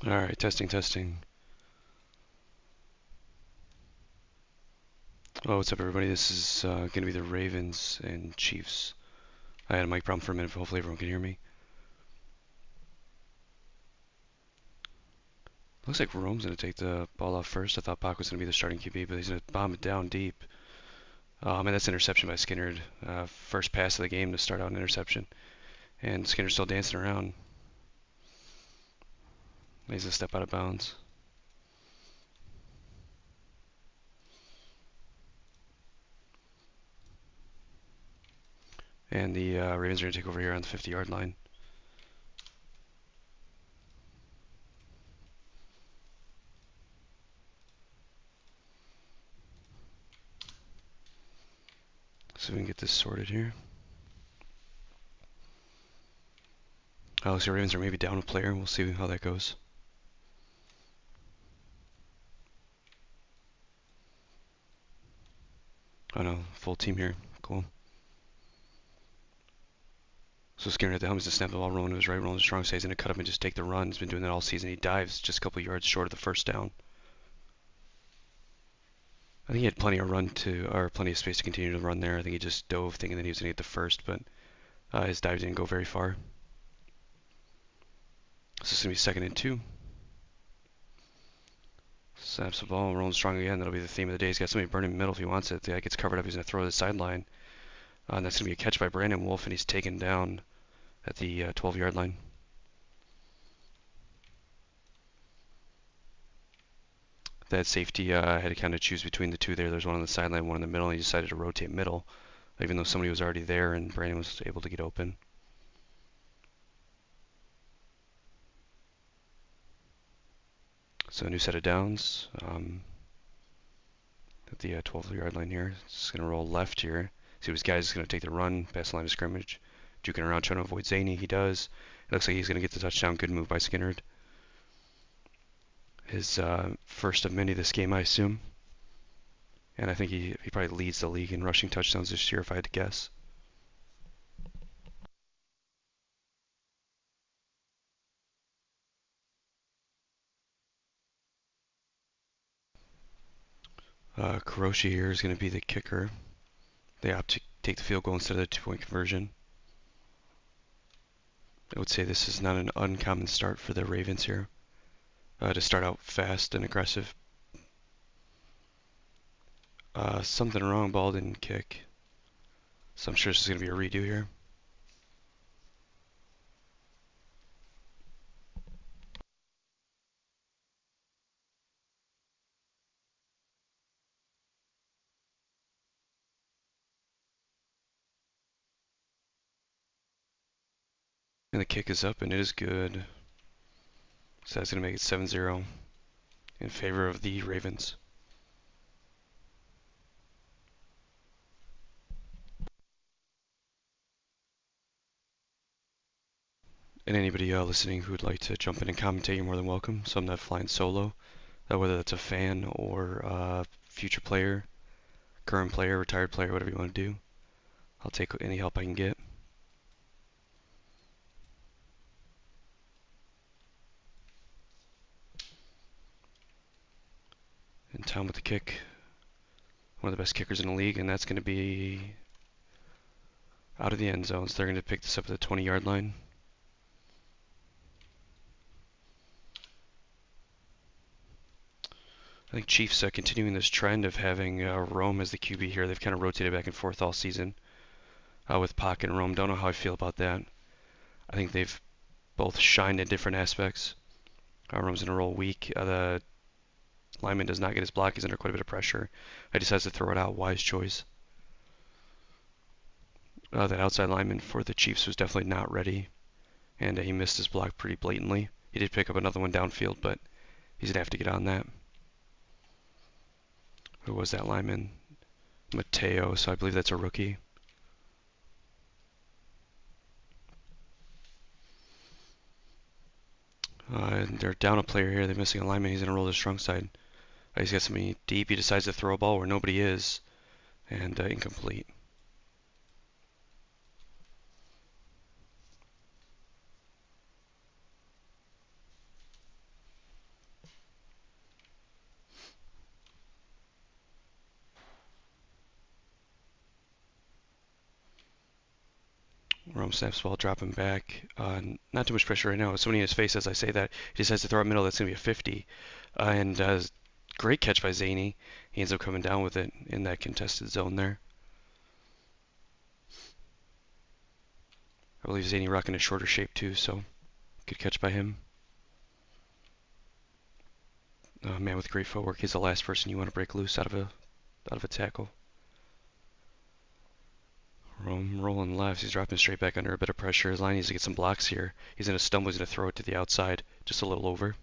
Alright, testing, testing. Oh, what's up, everybody? This is going to be the Ravens and Chiefs. I had a mic problem for a minute, but hopefully everyone can hear me. Looks like Rome's going to take the ball off first. I thought Bach was going to be the starting QB, but he's going to bomb it down deep. And that's interception by Skinnerd. First pass of the game to start out an interception. And Skinner's still dancing around. He's a step out of bounds. And the Ravens are going to take over here on the 50-yard line. So we can get this sorted here. Looks like the Ravens are maybe down a player. We'll see how that goes. Oh no, full team here. Cool. So Skinner at the helm is to snap the ball, rolling to his right, rolling to strong side. He's going to cut up and just take the run. He's been doing that all season. He dives just a couple yards short of the first down. I think he had plenty of run to, or plenty of space to continue to run there. I think he just dove thinking that he was going to get the first, but his dive didn't go very far. So this is going to be 2nd and 2. Snaps the ball, rolling strong again. That'll be the theme of the day. He's got somebody burning in the middle if he wants it. The guy gets covered up. He's going to throw to the sideline. And that's going to be a catch by Brandon Wolf, and he's taken down at the 12-yard line. That safety had to kind of choose between the two there. There's one on the sideline, one in the middle, and he decided to rotate middle, even though somebody was already there and Brandon was able to get open. So a new set of downs at the 12-yard line here. It's going to roll left here. See what guy's going to take the run past the line of scrimmage. Juking around trying to avoid Zaney. He does. It looks like he's going to get the touchdown. Good move by Skinnerd. His first of many this game, I assume. And I think he probably leads the league in rushing touchdowns this year, if I had to guess. Kuroshi here is going to be the kicker. They opt to take the field goal instead of the 2-point conversion. I would say this is not an uncommon start for the Ravens here. To start out fast and aggressive. Something wrong, ball didn't kick. So I'm sure this is going to be a redo here. And the kick is up and it is good. So that's going to make it 7-0 in favor of the Ravens. And anybody listening who would like to jump in and commentate, you're more than welcome. So I'm not flying solo, whether that's a fan or future player, current player, retired player, whatever you want to do. I'll take any help I can get. And Tom with the kick. One of the best kickers in the league, and that's going to be out of the end zone. So they're going to pick this up at the 20-yard line. I think Chiefs continuing this trend of having Rome as the QB here. They've kind of rotated back and forth all season with Pac and Rome. Don't know how I feel about that. I think they've both shined in different aspects. Rome's in a roll weak. The lineman does not get his block. He's under quite a bit of pressure. He decides to throw it out. Wise choice. That outside lineman for the Chiefs was definitely not ready, and he missed his block pretty blatantly. He did pick up another one downfield, but he's going to have to get on that. Who was that lineman? Mateo, so I believe that's a rookie. And they're down a player here. They're missing a lineman. He's going to roll to the strong side. He's got somebody deep. He decides to throw a ball where nobody is, and incomplete. Rome snaps ball, dropping back. Not too much pressure right now. Somebody in his face as I say that. He decides to throw it middle. That's going to be a 50. And great catch by Zaney. He ends up coming down with it in that contested zone there. I believe Zaney rocking a shorter shape too, so good catch by him. Man with great footwork. He's the last person you want to break loose out of a tackle. Rome rolling left. He's dropping straight back under a bit of pressure. His line needs to get some blocks here. He's going to stumble. He's going to throw it to the outside, just a little over.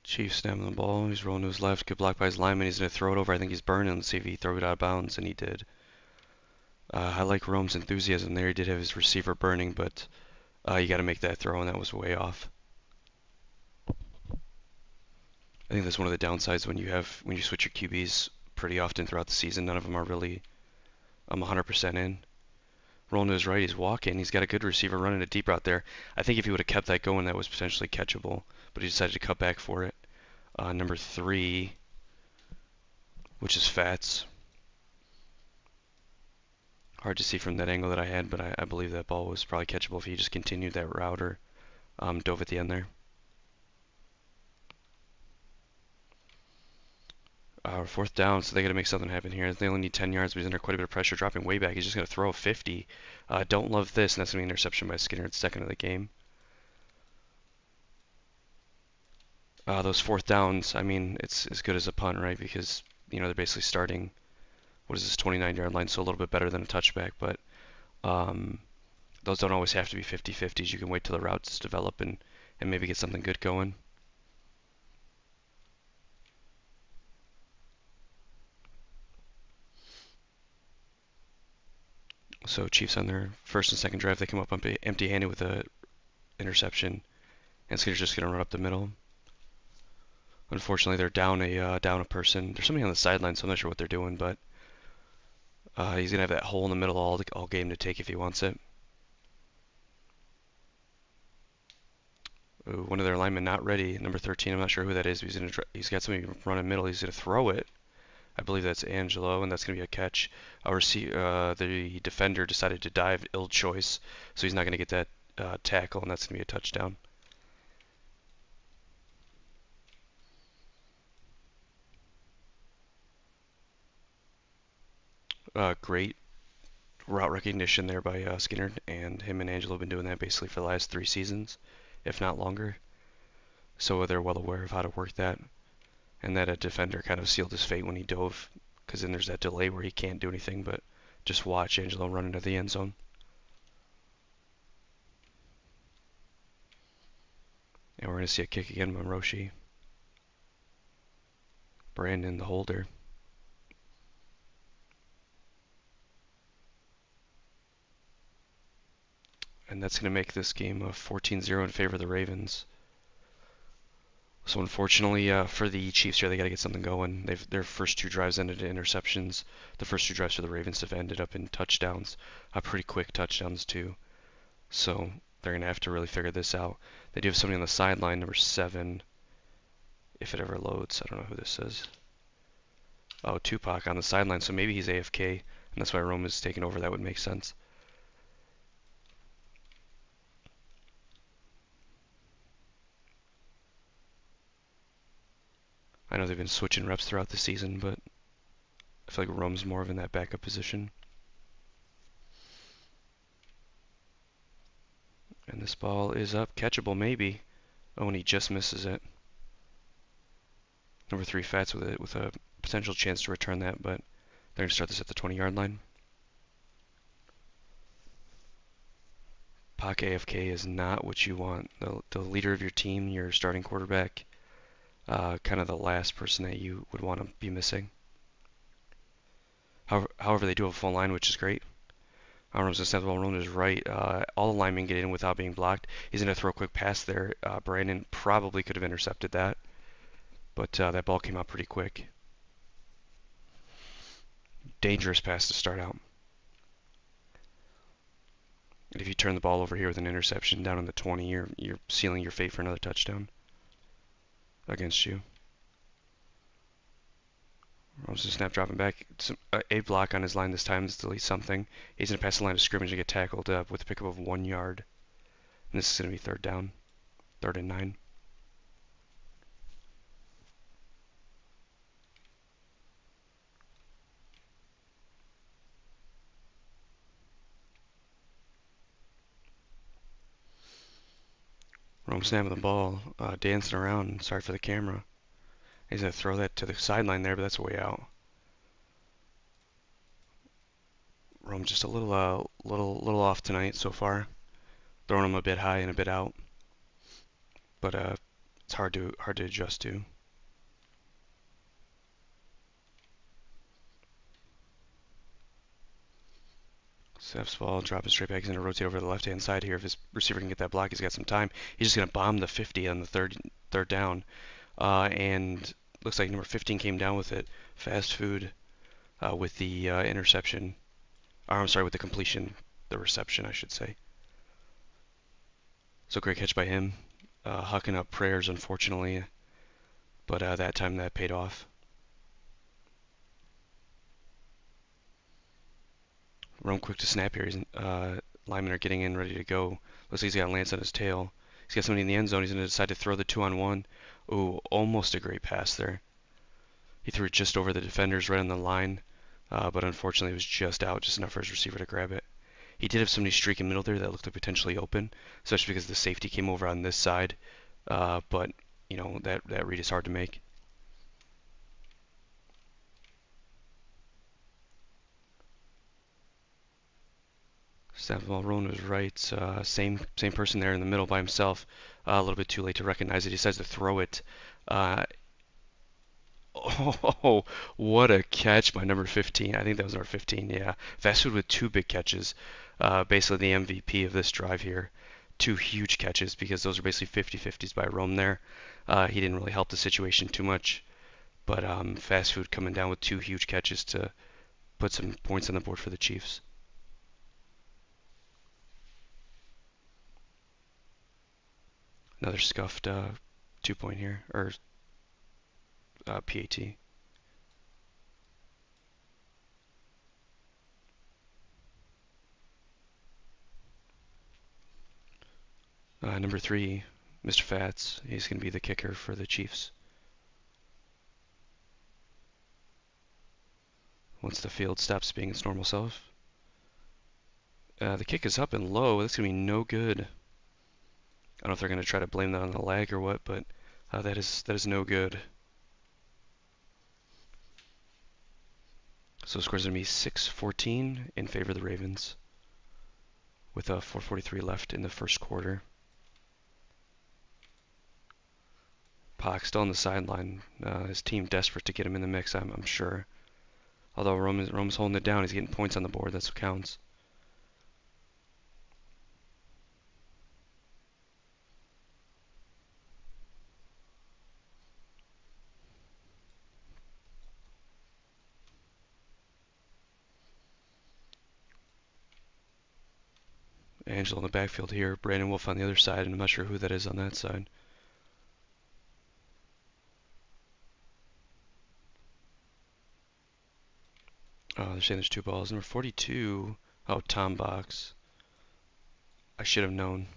Chiefs snapping the ball. He's rolling to his left. Good block by his lineman. He's going to throw it over. I think he's burning. Let's see if he throws it out of bounds, and he did. I like Rome's enthusiasm there. He did have his receiver burning, but you got to make that throw, and that was way off. I think that's one of the downsides when you switch your QBs pretty often throughout the season. None of them are really 100% in. Rolling to his right, he's walking. He's got a good receiver running a deep route there. I think if he would have kept that going, that was potentially catchable, but he decided to cut back for it. Number 3, which is Fats. Hard to see from that angle that I had, but I believe that ball was probably catchable if he just continued that route or dove at the end there. Fourth down, so they got to make something happen here. They only need 10 yards, but he's under quite a bit of pressure, dropping way back. He's just going to throw a 50. Don't love this, and that's going to be an interception by Skinner at second of the game. Those fourth downs, I mean, it's as good as a punt, right? Because, they're basically starting, what is this, 29-yard line, so a little bit better than a touchback, but those don't always have to be 50-50s. You can wait till the routes develop and maybe get something good going. So Chiefs on their first and second drive, they come up empty-handed with a interception, and Skinner's just going to run up the middle. Unfortunately, they're down a person. There's somebody on the sideline, so I'm not sure what they're doing, but he's going to have that hole in the middle all game to take if he wants it. Ooh, one of their linemen not ready, number 13. I'm not sure who that is. But he's got somebody running middle. He's going to throw it. I believe that's Angelo, and that's going to be a catch. The defender decided to dive, ill choice, so he's not going to get that tackle, and that's going to be a touchdown. Great route recognition there by Skinner, and him and Angelo have been doing that basically for the last 3 seasons, if not longer. So they're well aware of how to work that, and that a defender kind of sealed his fate when he dove, because then there's that delay where he can't do anything but just watch Angelo run into the end zone. And we're going to see a kick again by Roshi. Brandon, the holder. And that's going to make this game a 14-0 in favor of the Ravens. So unfortunately for the Chiefs here, they got to get something going. Their first 2 drives ended in interceptions. The first 2 drives for the Ravens have ended up in touchdowns, pretty quick touchdowns too. So they're going to have to really figure this out. They do have somebody on the sideline, number 7, if it ever loads. I don't know who this is. Oh, Tupac on the sideline, so maybe he's AFK, and that's why Rome is taking over. That would make sense. I know they've been switching reps throughout the season, but I feel like Rome's more of in that backup position. And this ball is up, catchable maybe. Oh, and he just misses it. Number 3 Fats with a potential chance to return that, but they're going to start this at the 20-yard line. Pac AFK is not what you want. The leader of your team, your starting quarterback, kind of the last person that you would want to be missing. However, they do have a full line, which is great. Rome's going to snap the ball. Rome is right. All the linemen get in without being blocked. He's going to throw a quick pass there. Brandon probably could have intercepted that, but that ball came out pretty quick. Dangerous pass to start out. And if you turn the ball over here with an interception down in the 20, you're sealing your fate for another touchdown against you. Rose snap dropping back. A block on his line this time. This deletes something. He's going to pass the line of scrimmage and get tackled with a pickup of 1 yard. And this is going to be third down. 3rd and 9. Rome snapping the ball, dancing around. Sorry for the camera. He's going to throw that to the sideline there, but that's a way out. Rome just a little off tonight so far. Throwing him a bit high and a bit out, but it's hard to adjust to. Psfl dropping straight back. He's going to rotate over to the left-hand side here. If his receiver can get that block, he's got some time. He's just going to bomb the 50 on the third down. And looks like number 15 came down with it. Fast food with the interception. Or, I'm sorry, with the completion. The reception, I should say. So great catch by him. Hucking up prayers, unfortunately. But that time that paid off. Rome quick to snap here. Linemen are getting in, ready to go. Looks like he's got Lance on his tail. He's got somebody in the end zone. He's going to decide to throw the 2-on-1. Ooh, almost a great pass there. He threw it just over the defenders, right on the line. But unfortunately, it was just out, just enough for his receiver to grab it. He did have somebody streaking middle there that looked like potentially open, especially because the safety came over on this side. But, you know, that read is hard to make. Rowan was right. Same person there in the middle by himself. A little bit too late to recognize it. He decides to throw it. Oh, what a catch by number 15. I think that was number 15. Yeah, fast food with 2 big catches. Basically the MVP of this drive here. 2 huge catches because those are basically 50-50s by Rome there. He didn't really help the situation too much. But fast food coming down with 2 huge catches to put some points on the board for the Chiefs. Another scuffed 2-point here, or PAT. Number 3, Mr. Fats, he's going to be the kicker for the Chiefs. Once the field stops being its normal self. The kick is up and low. That's going to be no good. I don't know if they're going to try to blame that on the lag or what, but that is no good. So the score's going to be 6-14 in favor of the Ravens with 4:43 left in the first quarter. Pac still on the sideline. His team desperate to get him in the mix, I'm sure. Although Rome's holding it down, he's getting points on the board. That's what counts. Angelo in the backfield here. Brandon Wolf on the other side, and I'm not sure who that is on that side. They're saying there's 2 balls. Number 42. Oh, Tom Box. I should have known.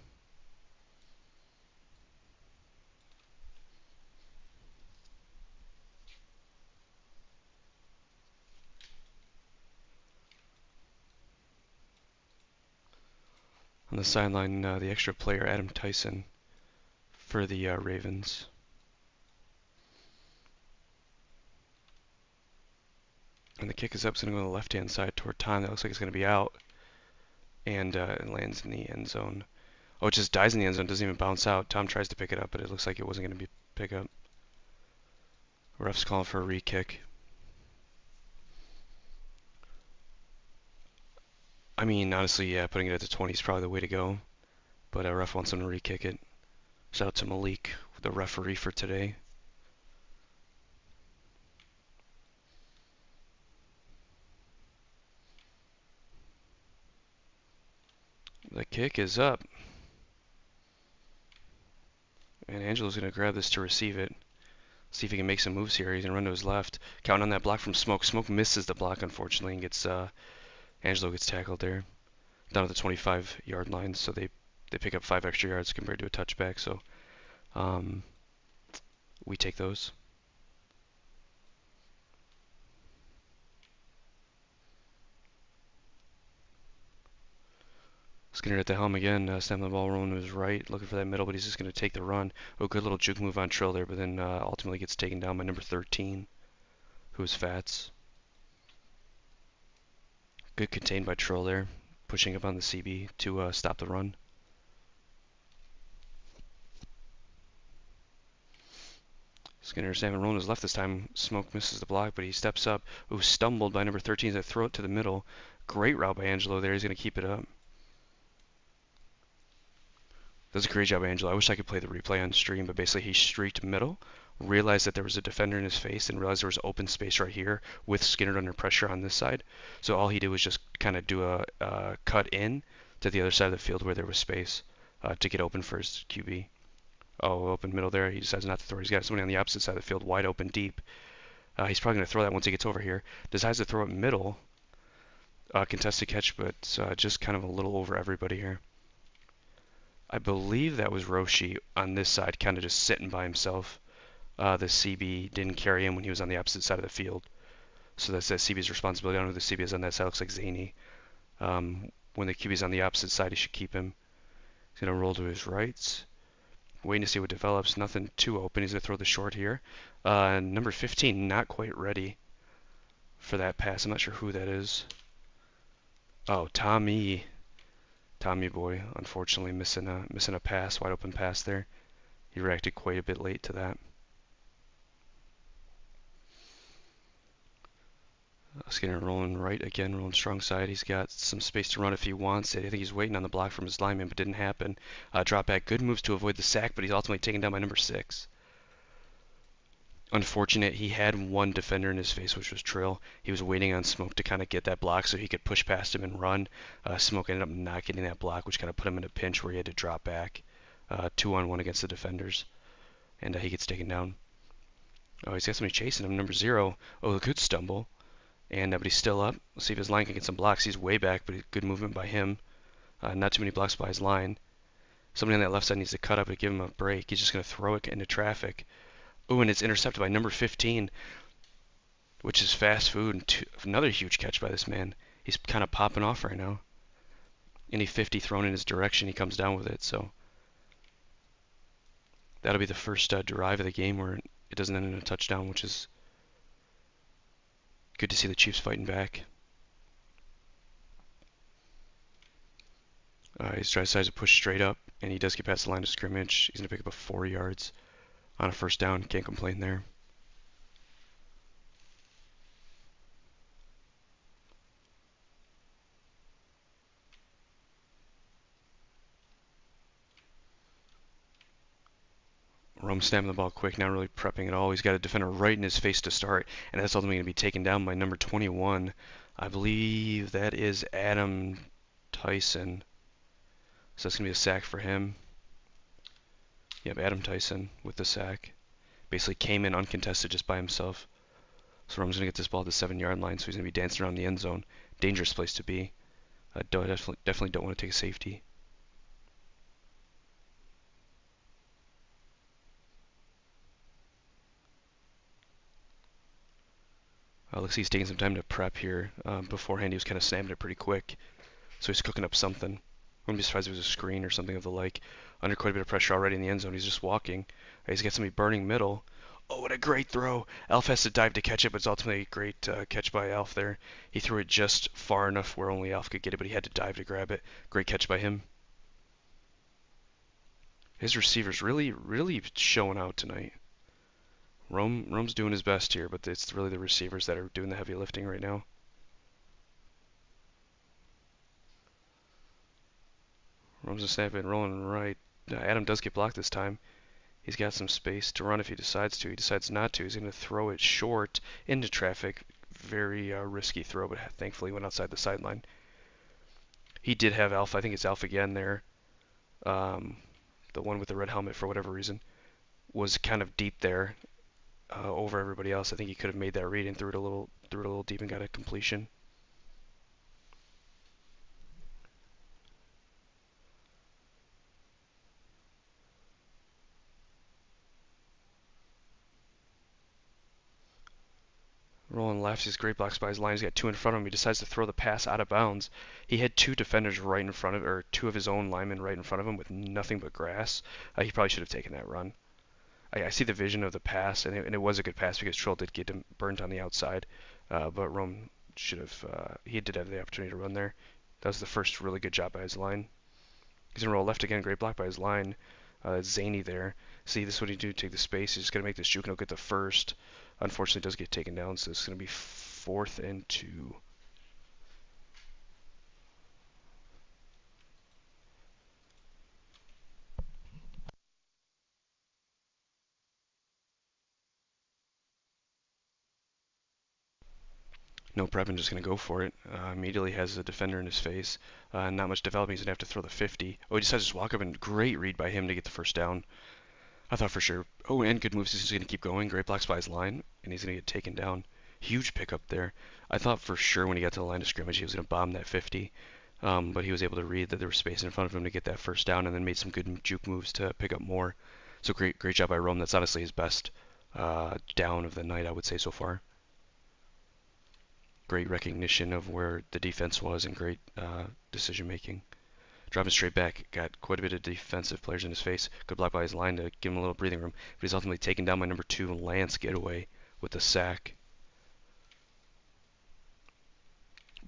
On the sideline, the extra player, Adam Tyson, for the Ravens. And the kick is up, it's going to go to the left-hand side toward Tom. That looks like it's going to be out. And it lands in the end zone. Oh, it just dies in the end zone, doesn't even bounce out. Tom tries to pick it up, but it looks like it wasn't going to be pick up. Ref's calling for a re-kick. I mean, honestly, yeah, putting it at the 20 is probably the way to go. But ref wants him to re-kick it. Shout out to Malik, the referee for today. The kick is up. And Angelo's going to grab this to receive it. See if he can make some moves here. He's going to run to his left. Counting on that block from Smoke. Smoke misses the block, unfortunately, and gets Angelo gets tackled there. Down at the 25-yard line, so they pick up 5 extra yards compared to a touchback. So we take those. Skinner at the helm again, snapping the ball, rolling to his right, looking for that middle, but he's just going to take the run. Oh, good little juke move on Trill there, but then ultimately gets taken down by number 13, who is Fats. Good contained by Trill there, pushing up on the CB to stop the run. Skinner snapping, rolling to his left this time. Smoke misses the block, but he steps up. Oh, stumbled by number 13 to throw it to the middle. Great route by Angelo there. He's going to keep it up. Does a great job, Angelo. I wish I could play the replay on stream, but basically he streaked middle, realized that there was a defender in his face, and realized there was open space right here with Skinner under pressure on this side. So all he did was just kind of do a cut in to the other side of the field where there was space to get open for his QB. Oh, open middle there. He decides not to throw. He's got somebody on the opposite side of the field, wide open, deep. He's probably going to throw that once he gets over here. Decides to throw it middle. Contested catch, but just kind of a little over everybody here. I believe that was Roshi on this side, kind of just sitting by himself. The CB didn't carry him when he was on the opposite side of the field. So that's that CB's responsibility. I don't know who the CB is on that side. It looks like Zany. When the QB's on the opposite side, he should keep him. He's going to roll to his right. Waiting to see what develops. Nothing too open. He's going to throw the short here. Number 15, not quite ready for that pass. I'm not sure who that is. Oh, Tommy boy, unfortunately missing a pass, wide open pass there. He reacted quite a bit late to that. Skinner rolling right again, rolling strong side. He's got some space to run if he wants it. I think he's waiting on the block from his lineman, but didn't happen. Drop back, good moves to avoid the sack, but he's ultimately taken down by number 6. Unfortunate, he had one defender in his face, which was Trill. He was waiting on Smoke to kind of get that block so he could push past him and run. Smoke ended up not getting that block, which kind of put him in a pinch where he had to drop back 2-on-1 against the defenders. And he gets taken down. Oh, he's got somebody chasing him, number 0. Oh, a good stumble. And but he's still up. Let's see if his line can get some blocks. He's way back, but good movement by him. Not too many blocks by his line. Somebody on that left side needs to cut up and give him a break. He's just going to throw it into traffic. Oh, and it's intercepted by number 15, which is fast food. And another huge catch by this man. He's kind of popping off right now. Any 50 thrown in his direction, he comes down with it. So that'll be the first drive of the game where it doesn't end in a touchdown, which is good to see the Chiefs fighting back. He decides to push straight up, and he does get past the line of scrimmage. He's going to pick up 4 yards on a first down. Can't complain there. Rome snapping the ball quick, not really prepping at all. He's got a defender right in his face to start, and that's ultimately going to be taken down by number 21. I believe that is Adam Tyson. So that's going to be a sack for him. Yep, Adam Tyson with the sack. Basically came in uncontested just by himself. So Rome's going to get this ball at the 7-yard line, so he's going to be dancing around the end zone. Dangerous place to be. Definitely don't want to take a safety. Looks like he's taking some time to prep here. Beforehand, he was kind of snapping it pretty quick. So he's cooking up something. I wouldn't be surprised if it was a screen or something of the like. Under quite a bit of pressure already in the end zone. He's just walking. He's got somebody burning middle. Oh, what a great throw. Alf has to dive to catch it, but it's ultimately a great catch by Alf there. He threw it just far enough where only Alf could get it, but he had to dive to grab it. Great catch by him. His receivers really showing out tonight. Rome's doing his best here, but it's really the receivers that are doing the heavy lifting right now. Rome's a snap and rolling right. Adam does get blocked this time. He's got some space to run if he decides to. He decides not to. He's going to throw it short into traffic. Very risky throw, but thankfully went outside the sideline. He did have Alpha. I think it's Alpha again there. Um, the one with the red helmet for whatever reason was kind of deep there over everybody else. I think he could have made that read and threw it a little deep and got a completion. Rolling left, he's great blocks by his line. He's got two in front of him. He decides to throw the pass out of bounds. He had two defenders right in front of, or two of his own linemen right in front of him with nothing but grass. He probably should have taken that run. I see the vision of the pass, and it was a good pass because Troll did get him burnt on the outside. But Rome should have, he did have the opportunity to run there. That was the first really good job by his line. He's going to roll left again. Great block by his line. Zany there. See, this is what he do. Take the space. He's just going to make this juke and he'll get the first. Unfortunately, it does get taken down, so it's going to be 4th and 2. No prep and just going to go for it. Immediately has a defender in his face. Not much developing. He's going to have to throw the 50. Oh, he decides to just walk up and great read by him to get the first down. I thought for sure. Oh, and good moves. He's just going to keep going. Great blocks by his line, and he's going to get taken down. Huge pickup there. I thought for sure when he got to the line of scrimmage he was going to bomb that 50. But he was able to read that there was space in front of him to get that first down, and then made some good juke moves to pick up more. So great job by Rome. That's honestly his best down of the night, I would say so far. Great recognition of where the defense was and great decision making. Dropping straight back, got quite a bit of defensive players in his face. Good block by his line to give him a little breathing room. But he's ultimately taken down by number 2, Lance Getaway, with the sack.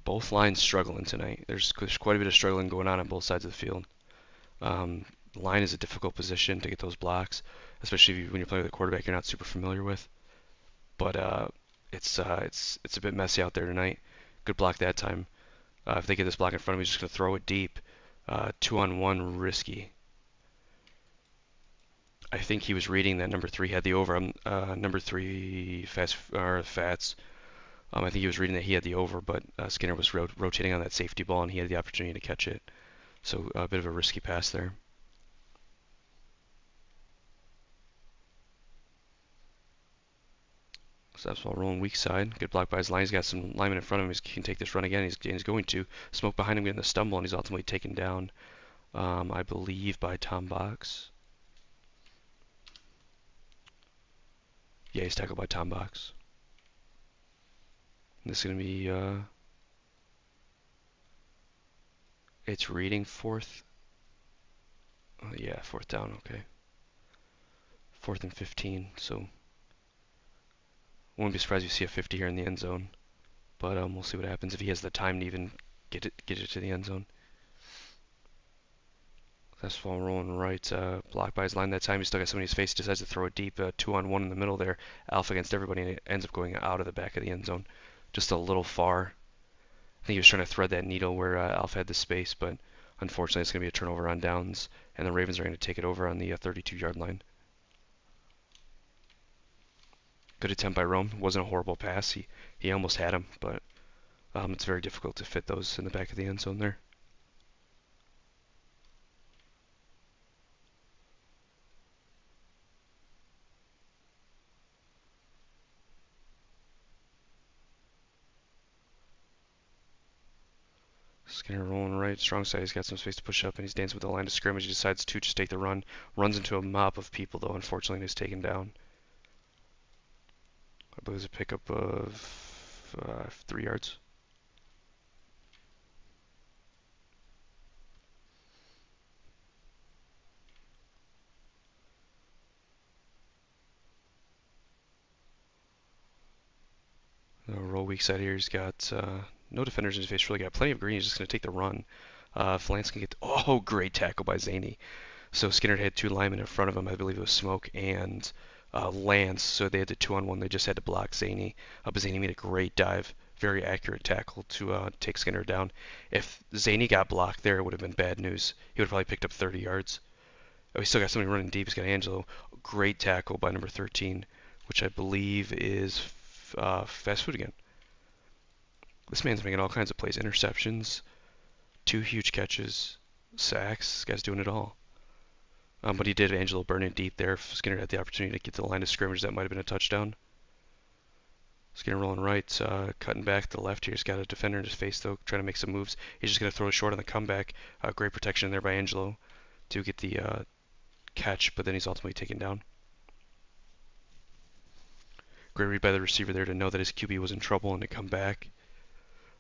Both lines struggling tonight. There's quite a bit of struggling going on both sides of the field. Line is a difficult position to get those blocks, especially when you're playing with a quarterback you're not super familiar with. But it's a bit messy out there tonight. Good block that time. If they get this block in front of me, he's just going to throw it deep. 2-on-1 risky. I think he was reading that number 3 had the over. Number 3 Fats. I think he was reading that he had the over, but Skinner was rotating on that safety ball and he had the opportunity to catch it. So a bit of a risky pass there. So that's while rolling weak side. Good block by his line. He's got some linemen in front of him. He can take this run again. He's going to. Smoke behind him getting the stumble, and he's ultimately taken down, I believe, by Tom Box. Yeah, he's tackled by Tom Box. This is going to be, it's reading 4th. Yeah, 4th down, okay. 4th and 15, so wouldn't be surprised if you see a 50 here in the end zone. But we'll see what happens if he has the time to even get it to the end zone. That's while rolling right. Blocked by his line that time. He still got somebody in his face. He decides to throw it deep. 2-on-1 in the middle there. Alpha against everybody, and it ends up going out of the back of the end zone. Just a little far. I think he was trying to thread that needle where Alpha had the space, but unfortunately it's going to be a turnover on downs, and the Ravens are going to take it over on the 32-yard line. Good attempt by Rome. Wasn't a horrible pass. He almost had him, but it's very difficult to fit those in the back of the end zone there. Skinner rolling right, strong side. He's got some space to push up, and he's dancing with the line of scrimmage. He decides to just take the run. Runs into a mob of people, though, unfortunately, and is taken down. I believe it's a pickup of 3 yards. Roll weak side here. He's got no defenders in his face. Really got plenty of green. He's just going to take the run. Lance can get. Oh, great tackle by Zany. So Skinner had 2 linemen in front of him. I believe it was Smoke and Lance. So they had the 2-on-1. They just had to block Zany. But Zany made a great dive. Very accurate tackle to take Skinner down. If Zany got blocked there, it would have been bad news. He would have probably picked up 30 yards. Oh, he's still got somebody running deep. He's got Angelo. Great tackle by number 13, which I believe is fast food again. This man's making all kinds of plays. Interceptions, 2 huge catches, sacks. This guy's doing it all. But he did Angelo burn it deep there. Skinner had the opportunity to get to the line of scrimmage. That might have been a touchdown. Skinner rolling right, cutting back to the left here. He's got a defender in his face, though, trying to make some moves. He's just going to throw it short on the comeback. Great protection there by Angelo to get the catch, but then he's ultimately taken down. Great read by the receiver there to know that his QB was in trouble and to come back.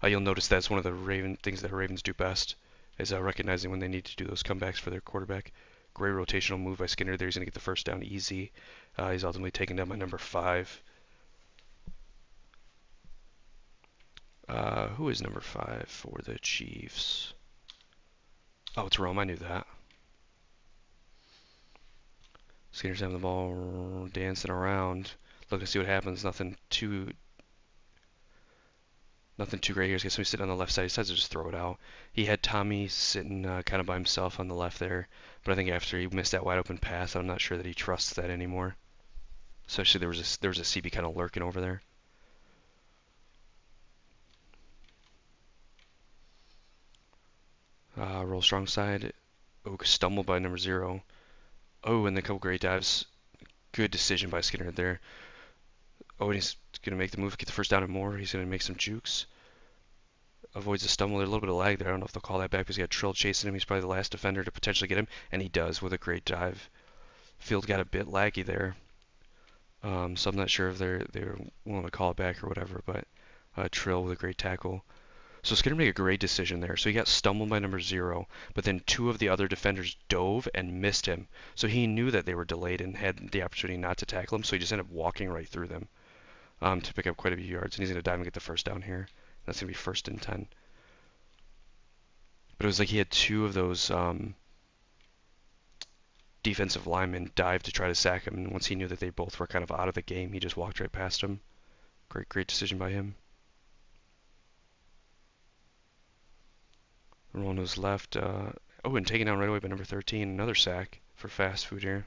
You'll notice that's one of the things that Ravens do best, is recognizing when they need to do those comebacks for their quarterback. Great rotational move by Skinner there. He's going to get the first down easy. He's ultimately taken down by number 5. Who is number 5 for the Chiefs? Oh, it's Rome. I knew that. Skinner's having the ball dancing around. Looking to see what happens. Nothing too great here. He's got somebody sitting on the left side. He decides to just throw it out. He had Tommy sitting kind of by himself on the left there. But I think after he missed that wide open pass, I'm not sure that he trusts that anymore. Especially there was a CB kind of lurking over there. Roll strong side. Oh, stumbled by number 0. Oh, and then a couple great dives. Good decision by Skinner there. Oh, and he's going to make the move, get the first down and more. He's going to make some jukes. Avoids a stumble. There's a little bit of lag there. I don't know if they'll call that back because he got Trill chasing him. He's probably the last defender to potentially get him, and he does with a great dive. Field got a bit laggy there, so I'm not sure if they're willing to call it back or whatever, but Trill with a great tackle. So Skinner made a great decision there. So he got stumbled by number 0, but then 2 of the other defenders dove and missed him. So he knew that they were delayed and had the opportunity not to tackle him, so he just ended up walking right through them to pick up quite a few yards. And he's going to dive and get the first down here. That's going to be 1st and 10. But it was like he had 2 of those defensive linemen dive to try to sack him, and once he knew that they both were kind of out of the game, he just walked right past him. Great decision by him. Rolling to his left. Oh, and taken down right away by number 13. Another sack for fast food here.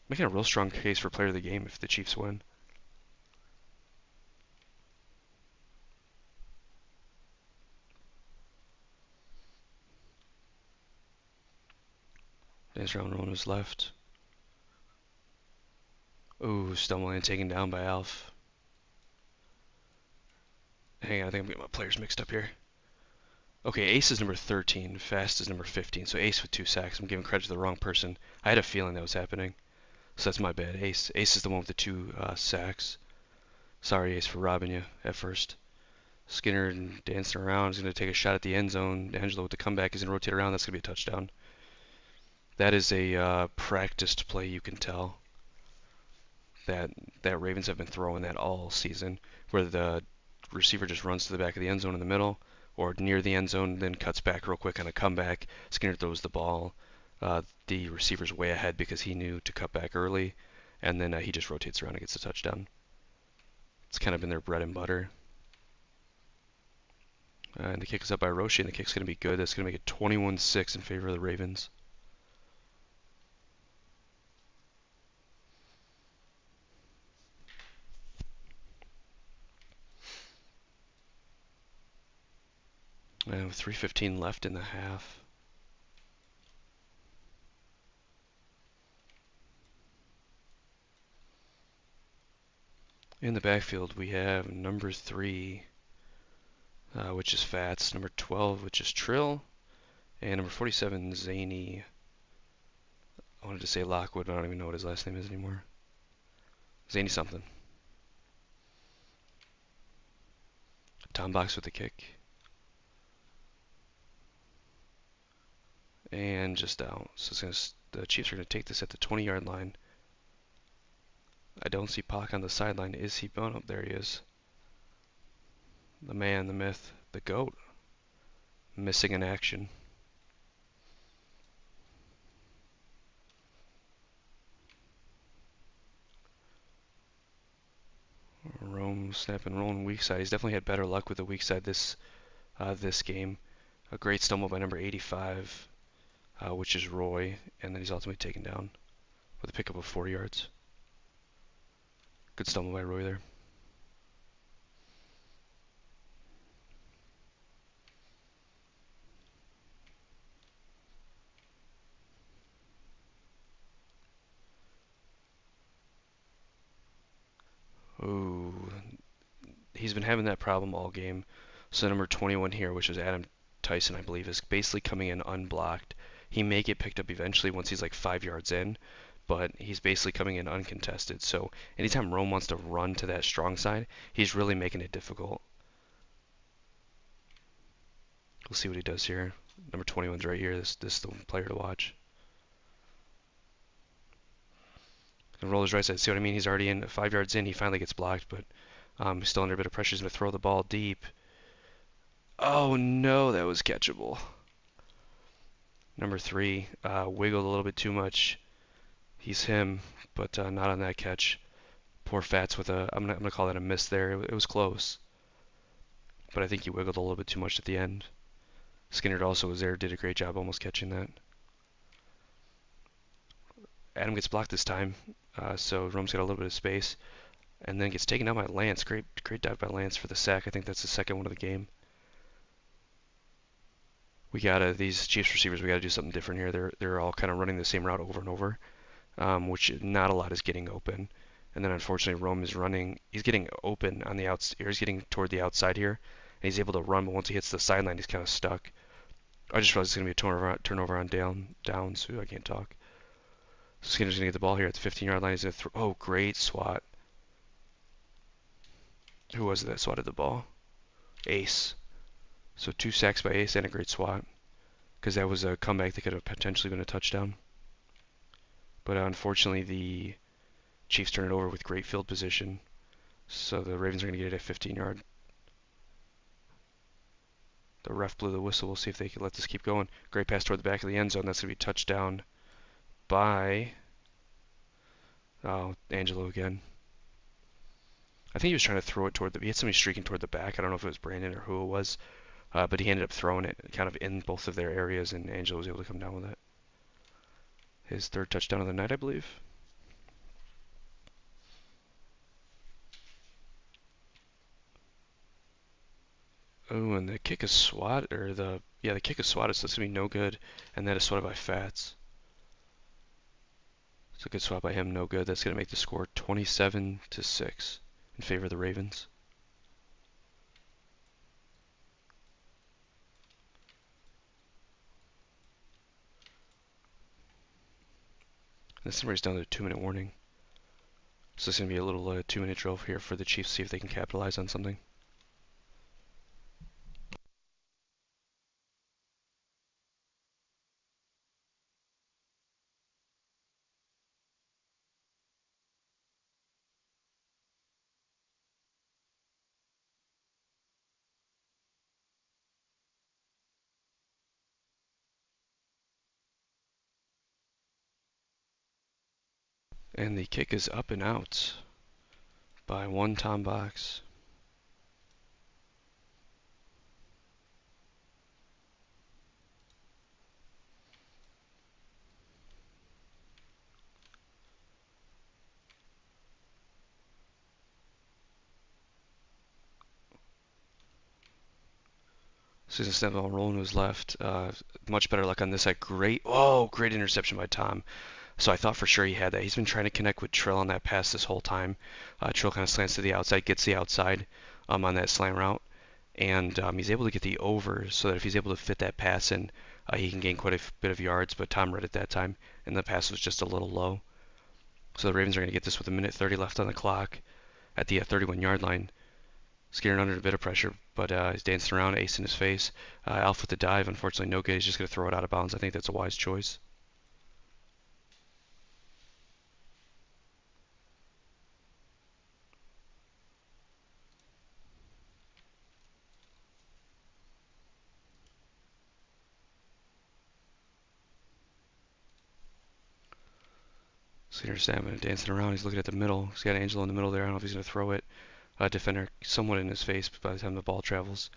Making a real strong case for player of the game if the Chiefs win. Dance around rolling to his left. Oh, stumbling and taken down by Alf. Hang on, I think I'm getting my players mixed up here. Okay, Ace is number 13, Fast is number 15, so Ace with 2 sacks. I'm giving credit to the wrong person. I had a feeling that was happening, so that's my bad. Ace is the one with the 2 sacks. Sorry, Ace, for robbing you at first. Skinner dancing around. He's going to take a shot at the end zone. Angelo with the comeback. He's going to rotate around. That's going to be a touchdown. That is a practiced play, you can tell. That Ravens have been throwing that all season, where the receiver just runs to the back of the end zone in the middle, or near the end zone, then cuts back real quick on a comeback. Skinner throws the ball. The receiver's way ahead because he knew to cut back early, and then he just rotates around and gets a touchdown. It's kind of been their bread and butter. And the kick is up by Roche, and the kick's going to be good. That's going to make it 21-6 in favor of the Ravens. And with 3:15 left in the half. In the backfield, we have number 3, which is Fats, number 12, which is Trill, and number 47, Zany. I wanted to say Lockwood, but I don't even know what his last name is anymore. Zany something. Tom Box with the kick. And just out. So the Chiefs are going to take this at the 20-yard line. I don't see Pac on the sideline. Is he? Oh, no, there he is. The man, the myth, the GOAT. Missing in action. Rome snap and rolling weak side. He's definitely had better luck with the weak side this game. A great stumble by number 85, which is Roy, and then he's ultimately taken down with a pickup of 4 yards. Good stumble by Roy there. he's been having that problem all game. So number 21 here, which is Adam Tyson, I believe, is basically coming in unblocked. He may get picked up eventually once he's like 5 yards in, but he's basically coming in uncontested. So anytime Rome wants to run to that strong side, he's really making it difficult. We'll see what he does here. Number 21's right here. This is the player to watch. And roll his right side. See what I mean? He's already in 5 yards in. He finally gets blocked, but he's still under a bit of pressure. He's going to throw the ball deep. Oh no, that was catchable. Number 3 wiggled a little bit too much. He's him, but not on that catch. Poor Fats with a. I'm gonna call that a miss there. It was close, but I think he wiggled a little bit too much at the end. Skinner also was there, did a great job almost catching that. Adam gets blocked this time, so Rome's got a little bit of space, and then gets taken out by Lance. Great dive by Lance for the sack. I think that's the second one of the game. We gotta these Chiefs receivers. We gotta do something different here. They're all kind of running the same route over and over, which not a lot is getting open. And then unfortunately Rome is running. He's getting open on the outs. He's getting toward the outside here, and he's able to run. But once he hits the sideline, he's kind of stuck. I just realized it's gonna be a turnover on down, so I can't talk. Skinner's gonna get the ball here at the 15-yard line. He's gonna throw. Oh, great swat. Who was it that swatted the ball? Ace. So 2 sacks by Ace and a great swat, because that was a comeback that could have potentially been a touchdown. But unfortunately, the Chiefs turn it over with great field position. So the Ravens are going to get it at 15-yard. The ref blew the whistle. We'll see if they can let this keep going. Great pass toward the back of the end zone. That's going to be touchdown by Angelo again. I think he was trying to throw it toward he had somebody streaking toward the back. I don't know if it was Brandon or who it was, but he ended up throwing it kind of in both of their areas, and Angelo was able to come down with it. His 3rd touchdown of the night, I believe. Oh, and the kick is swat, or the kick is swatted, so it's gonna be no good, and that is swatted by Fats. It's a good swat by him, no good. That's gonna make the score 27-6 in favor of the Ravens. And this number is down to a 2-minute warning. So it's gonna be a little 2-minute drill here for the Chiefs, see if they can capitalize on something. And the kick is up and out by 1 Tom Box. Susan Snell rolling to his left. Much better luck on this side. Great interception by Tom. So I thought for sure he had that. He's been trying to connect with Trill on that pass this whole time. Trill kind of slants to the outside, gets the outside on that slant route, and he's able to get the over so that if he's able to fit that pass in, he can gain quite a bit of yards. But Tom read it that time, and the pass was just a little low. So the Ravens are going to get this with 1:30 left on the clock at the 31-yard line. Skinner under a bit of pressure, but he's dancing around, ace in his face. Alf with the dive, unfortunately no good. He's just going to throw it out of bounds. I think that's a wise choice. Skinner's standing, dancing around. He's looking at the middle. He's got Angelo in the middle there. I don't know if he's going to throw it. Defender somewhat in his face by the time the ball travels.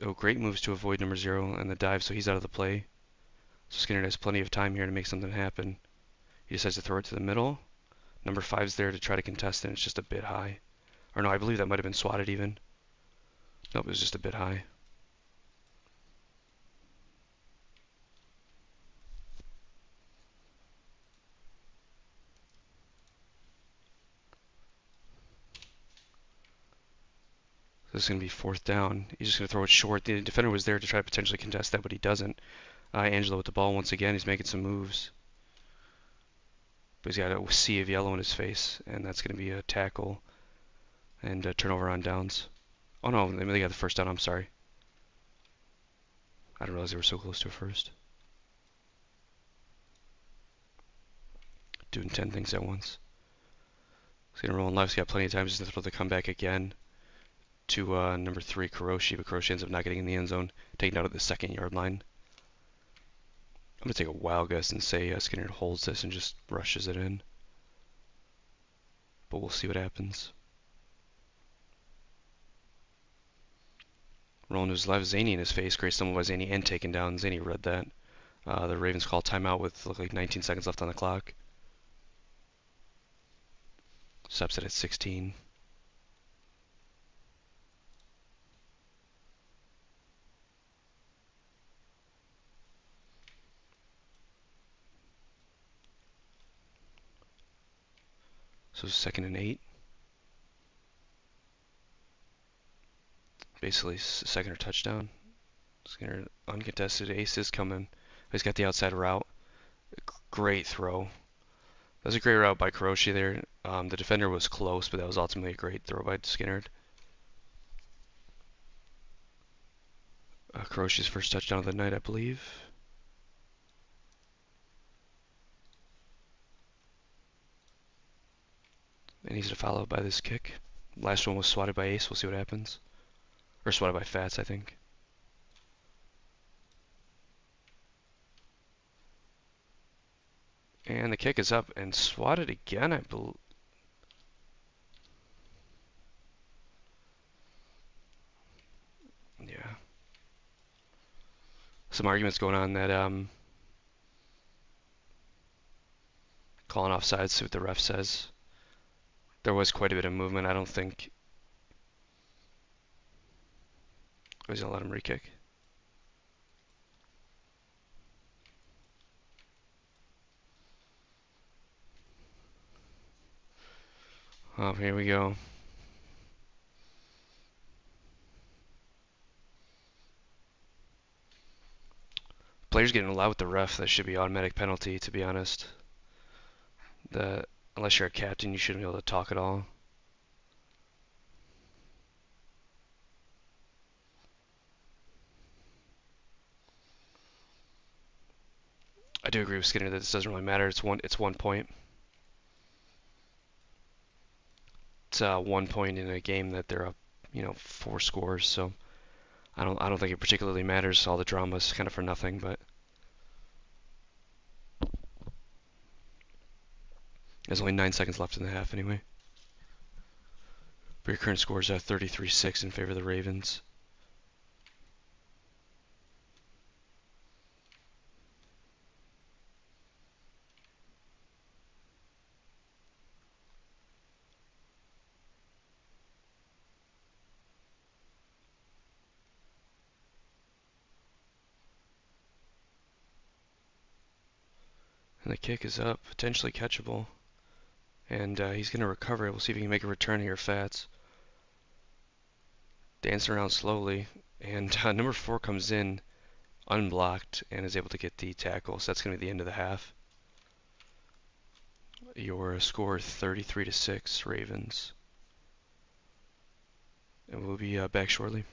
Oh, great moves to avoid number 0 and the dive, so he's out of the play. So Skinner has plenty of time here to make something happen. He decides to throw it to the middle. Number 5's there to try to contest it, and it's just a bit high. Or no, I believe that might have been swatted even. Nope, it was just a bit high. This is going to be fourth down. He's just going to throw it short. The defender was there to try to potentially contest that, but he doesn't. Angelo with the ball once again. He's making some moves. But he's got a sea of yellow in his face, and that's going to be a tackle and a turnover on downs. Oh no, they got the first down. I'm sorry. I didn't realize they were so close to a first. Doing 10 things at once. He's going to roll in left. He's got plenty of time just to throw the comeback again to number 3, Kuroshi, but Kuroshi ends up not getting in the end zone, taken out at the 2nd-yard line. I'm going to take a wild guess and say Skinner holds this and just rushes it in. But we'll see what happens. Rolling to his left, Zaney in his face. Great stumble by Zaney and taken down. Zaney read that. The Ravens call timeout with look like 19 seconds left on the clock. Stops it at 16. So 2nd and 8. Basically, second or touchdown. Skinner uncontested. Ace is coming. He's got the outside route. Great throw. That was a great route by Kuroshi there. The defender was close, but that was ultimately a great throw by Skinner. Kuroshi's first touchdown of the night, I believe. And he's followed by this kick. Last one was swatted by Ace. We'll see what happens. Or swatted by Fats, I think. And the kick is up and swatted again, I believe. Yeah. Some arguments going on that calling offsides, see what the ref says. There was quite a bit of movement. I don't think. He's going to let him re-kick. Oh, here we go. Players getting loud with the ref. That should be automatic penalty, to be honest. Unless you're a captain, you shouldn't be able to talk at all. I do agree with Skinner that this doesn't really matter. It's 1 point. It's 1 point in a game that they're up, 4 scores. So I don't think it particularly matters. All the drama is kind of for nothing, but there's only 9 seconds left in the half anyway. But your current score is 33-6 in favor of the Ravens. And the kick is up, potentially catchable. And he's going to recover it. We'll see if he can make a return here, Fats. Dancing around slowly. And number 4 comes in unblocked and is able to get the tackle. So that's going to be the end of the half. Your score 33-6 Ravens. And we'll be back shortly.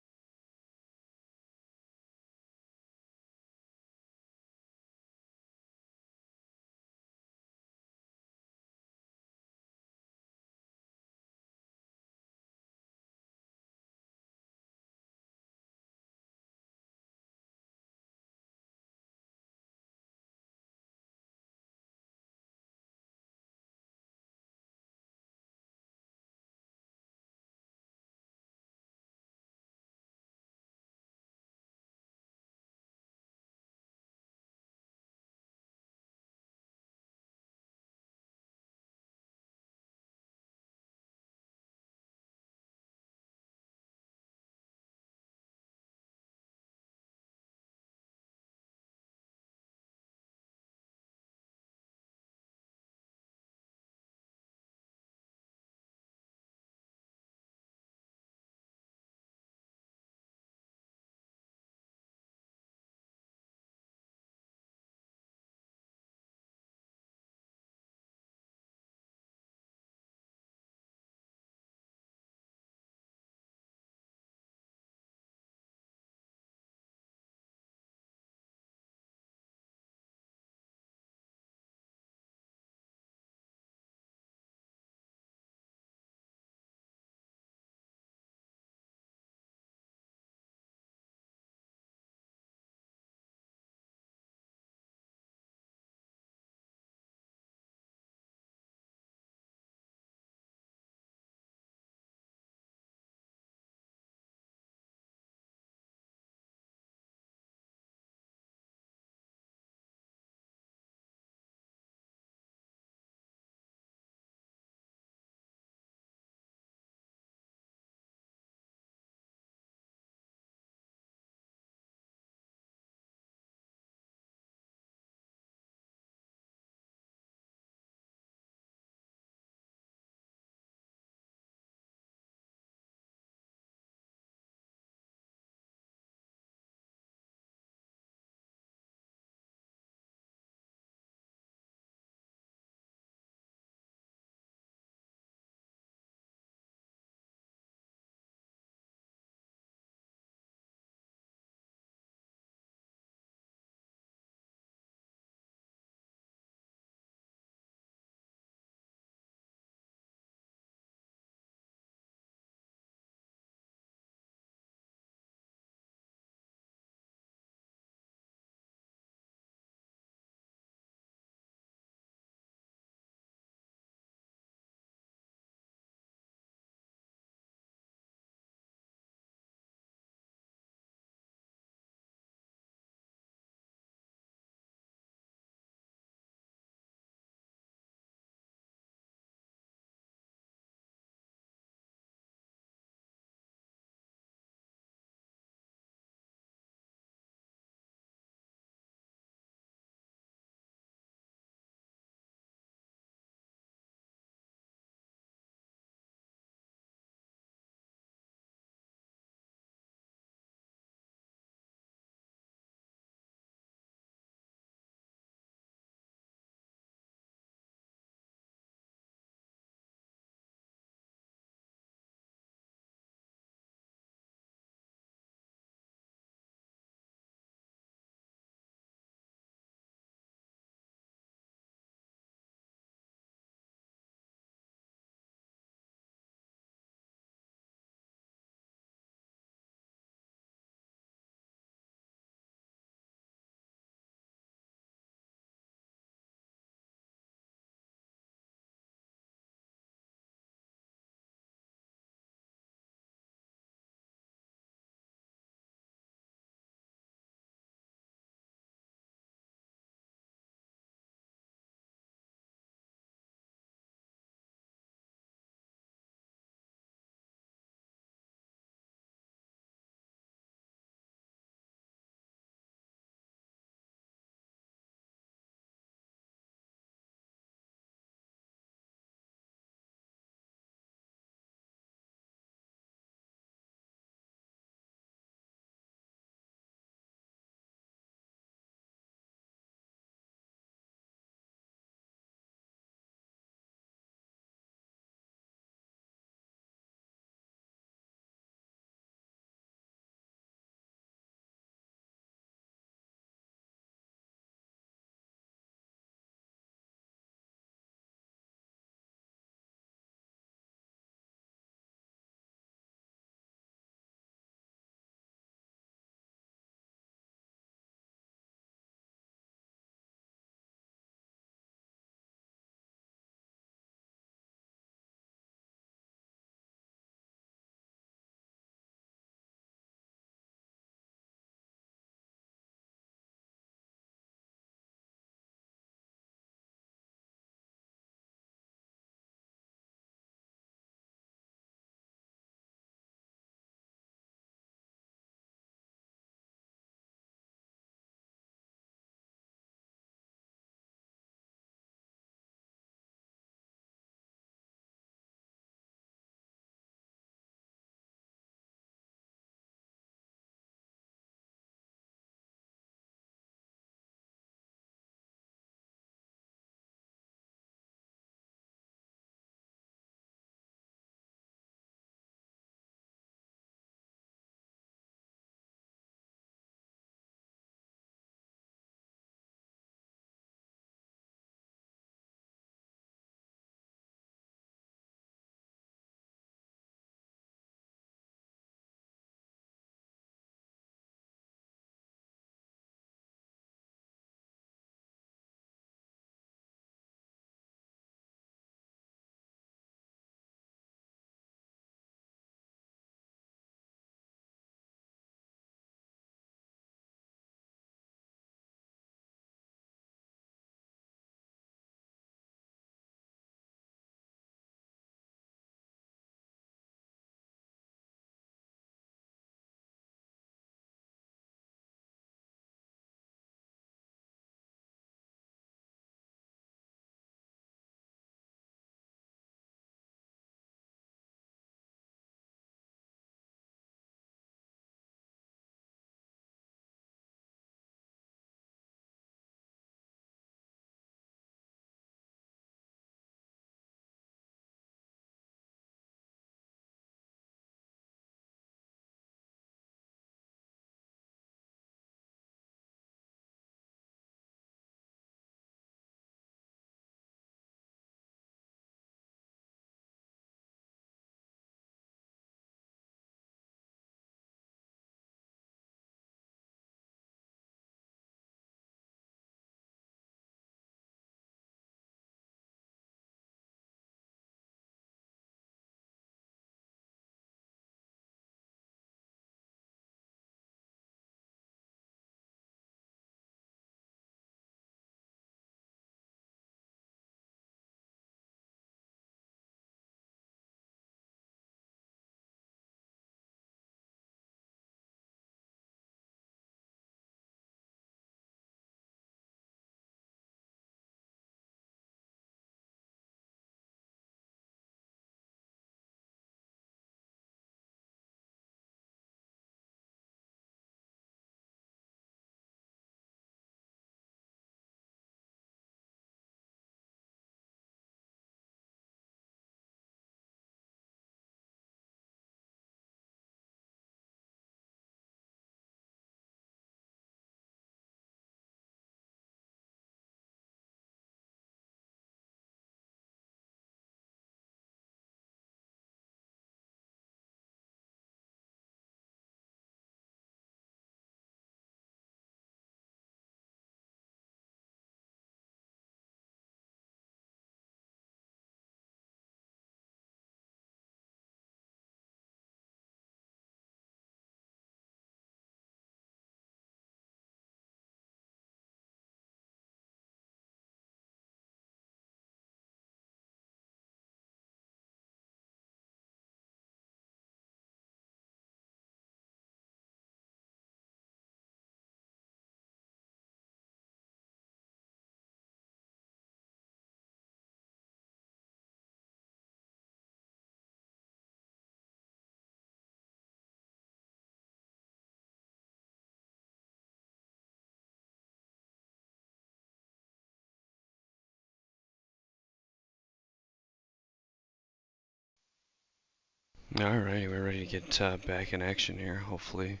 Alrighty, we're ready to get back in action here. Hopefully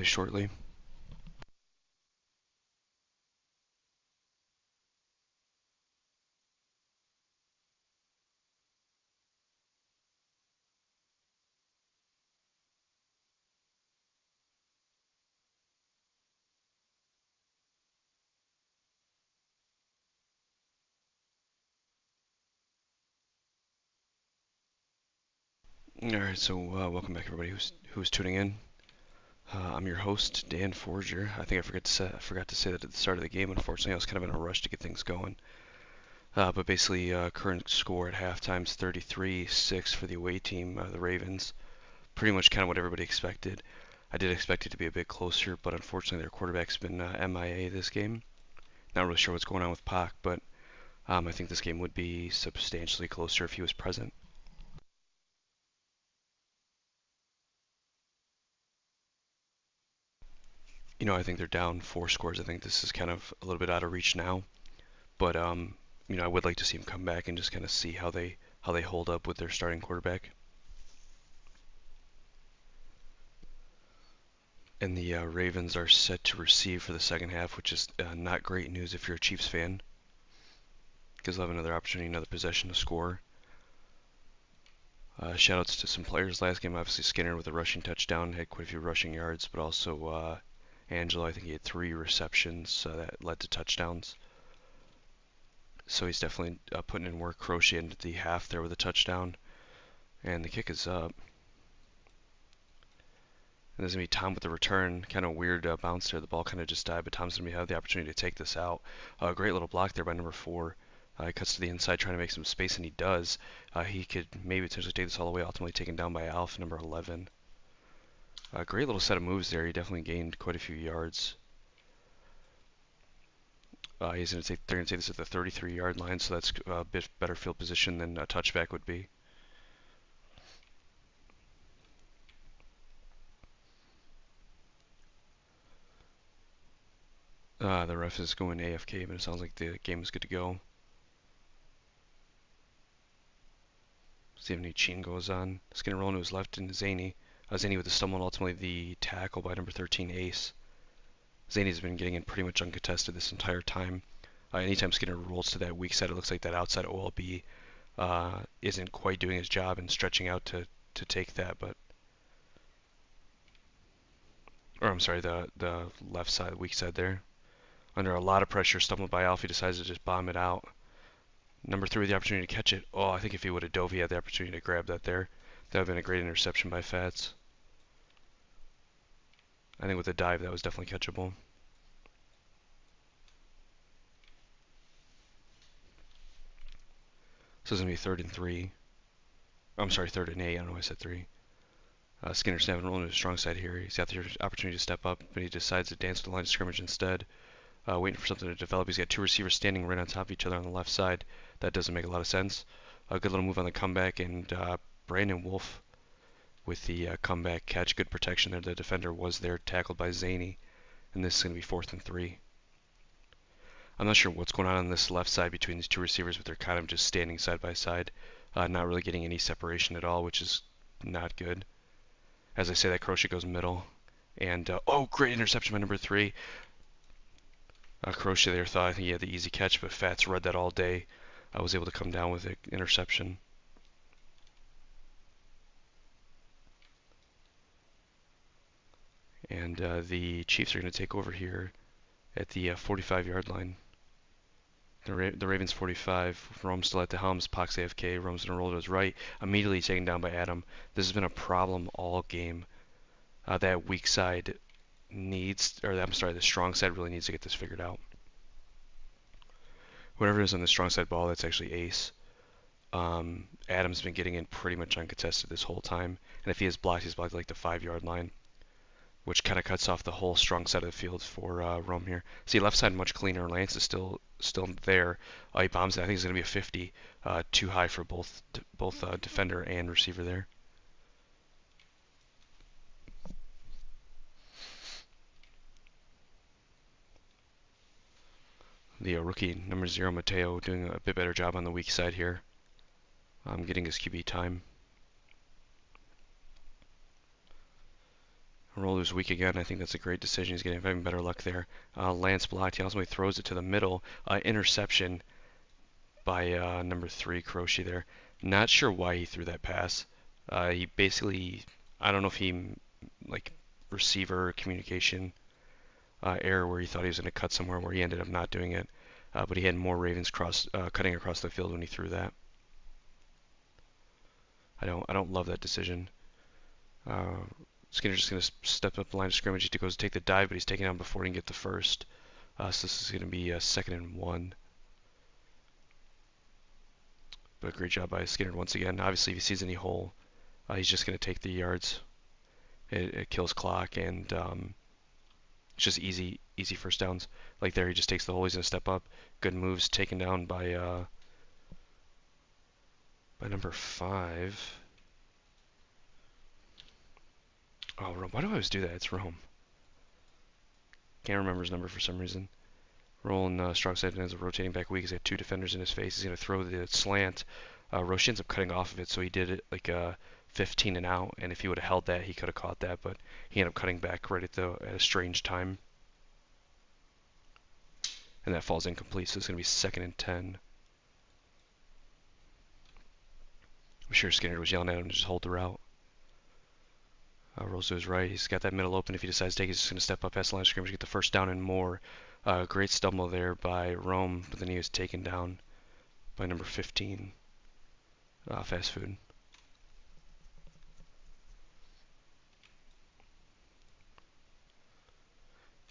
shortly. Alright, so welcome back everybody who's tuning in. I'm your host, Dan Forger. I think I forgot to say that at the start of the game. Unfortunately, I was kind of in a rush to get things going. But basically, current score at halftime is 33-6 for the away team, the Ravens. Pretty much kind of what everybody expected. I did expect it to be a bit closer, but unfortunately their quarterback's been MIA this game. Not really sure what's going on with Pac, but I think this game would be substantially closer if he was present. I think they're down 4 scores. I think this is kind of a little bit out of reach now, but I would like to see him come back and just kind of see how they hold up with their starting quarterback. And the Ravens are set to receive for the second half, which is not great news if you're a Chiefs fan, because they'll have another opportunity, another possession to score. Shoutouts to some players last game. Obviously Skinner with a rushing touchdown, had quite a few rushing yards, but also Angelo, I think he had 3 receptions that led to touchdowns. So he's definitely putting in work. Crochet into the half there with a touchdown. And the kick is up. And there's going to be Tom with the return. Kind of weird bounce there. The ball kind of just died, but Tom's going to have the opportunity to take this out. Great little block there by number 4. He cuts to the inside trying to make some space, and he does. He could maybe potentially take this all the way, ultimately taken down by Alf, number 11. Great little set of moves there. He definitely gained quite a few yards. They're going to take this at the 33-yard line, so that's a bit better field position than a touchback would be. The ref is going AFK, but it sounds like the game is good to go. See if any cheating goes on. Skinner rolling to his left and Zaney. Zaney with the stumble and ultimately the tackle by number 13, Ace. Zaney's been getting in pretty much uncontested this entire time. Anytime Skinner rolls to that weak side, it looks like that outside OLB isn't quite doing his job and stretching out to take that, but or I'm sorry, the left side, weak side there. Under a lot of pressure, stumbled by Alfie, decides to just bomb it out. Number 3 with the opportunity to catch it. Oh, I think if he would have dove, he had the opportunity to grab that there. That would have been a great interception by Fats. I think with the dive, that was definitely catchable. So it's going to be 3rd and 3. I'm sorry, 3rd and 8. I don't know why I said 3. Skinner's snapping rolling to the strong side here. He's got the opportunity to step up, but he decides to dance to the line of scrimmage instead. Waiting for something to develop. He's got 2 receivers standing right on top of each other on the left side. That doesn't make a lot of sense. A good little move on the comeback, and Brandon Wolf with the comeback catch. Good protection there. The defender was there, tackled by Zaney. And this is going to be 4th and 3. I'm not sure what's going on this left side between these 2 receivers, but they're kind of just standing side by side. Not really getting any separation at all, which is not good. As I say, that crochet goes middle. And, oh, great interception by number 3. Crochet there thought he had the easy catch, but Fats read that all day. I was able to come down with the interception. And the Chiefs are going to take over here at the 45-yard line. The Ravens 45. Rome's still at the helm. Pox AFK. Rome's going to roll to his right. Immediately taken down by Adam. This has been a problem all game. That weak side needs, or I'm sorry, the strong side really needs to get this figured out. Whatever is on the strong side ball, that's actually Ace. Adam's been getting in pretty much uncontested this whole time. And if he is blocked, he's blocked like the 5-yard line, which kind of cuts off the whole strong side of the field for Rome here. See, left side much cleaner. Lance is still there. He bombs it. I think it's going to be a 50. Too high for both defender and receiver there. The rookie number 0, Mateo, doing a bit better job on the weak side here. Getting his QB time. Roller's weak again. I think that's a great decision. He's getting even better luck there. Lance blocked. He ultimately throws it to the middle. Interception by number 3, Croce there. Not sure why he threw that pass. He basically, I don't know if he, like, receiver communication error where he thought he was going to cut somewhere where he ended up not doing it. But he had more Ravens cutting across the field when he threw that. I don't love that decision. Skinner's just going to step up the line of scrimmage. He goes to take the dive, but he's taken down before he can get the first. So this is going to be 2nd and 1. But great job by Skinner once again. Obviously, if he sees any hole, he's just going to take the yards. It kills clock, and it's just easy first downs. Like there, he just takes the hole. He's going to step up. Good moves taken down by number 5. Oh, Rome. Why do I always do that? It's Rome. Can't remember his number for some reason. Rolling strong side as a rotating back weak. He's got 2 defenders in his face. He's going to throw the slant. Roche ends up cutting off of it, so he did it like 15 and out. And if he would have held that, he could have caught that. But he ended up cutting back right at a strange time. And that falls incomplete, so it's going to be 2nd and 10. I'm sure Skinner was yelling at him to just hold the route. Rolls to his right. He's got that middle open. If he decides to take it, he's just going to step up past the line of scrimmage, get the first down and more. Great stumble there by Rome, but then he was taken down by number 15, Fast Food.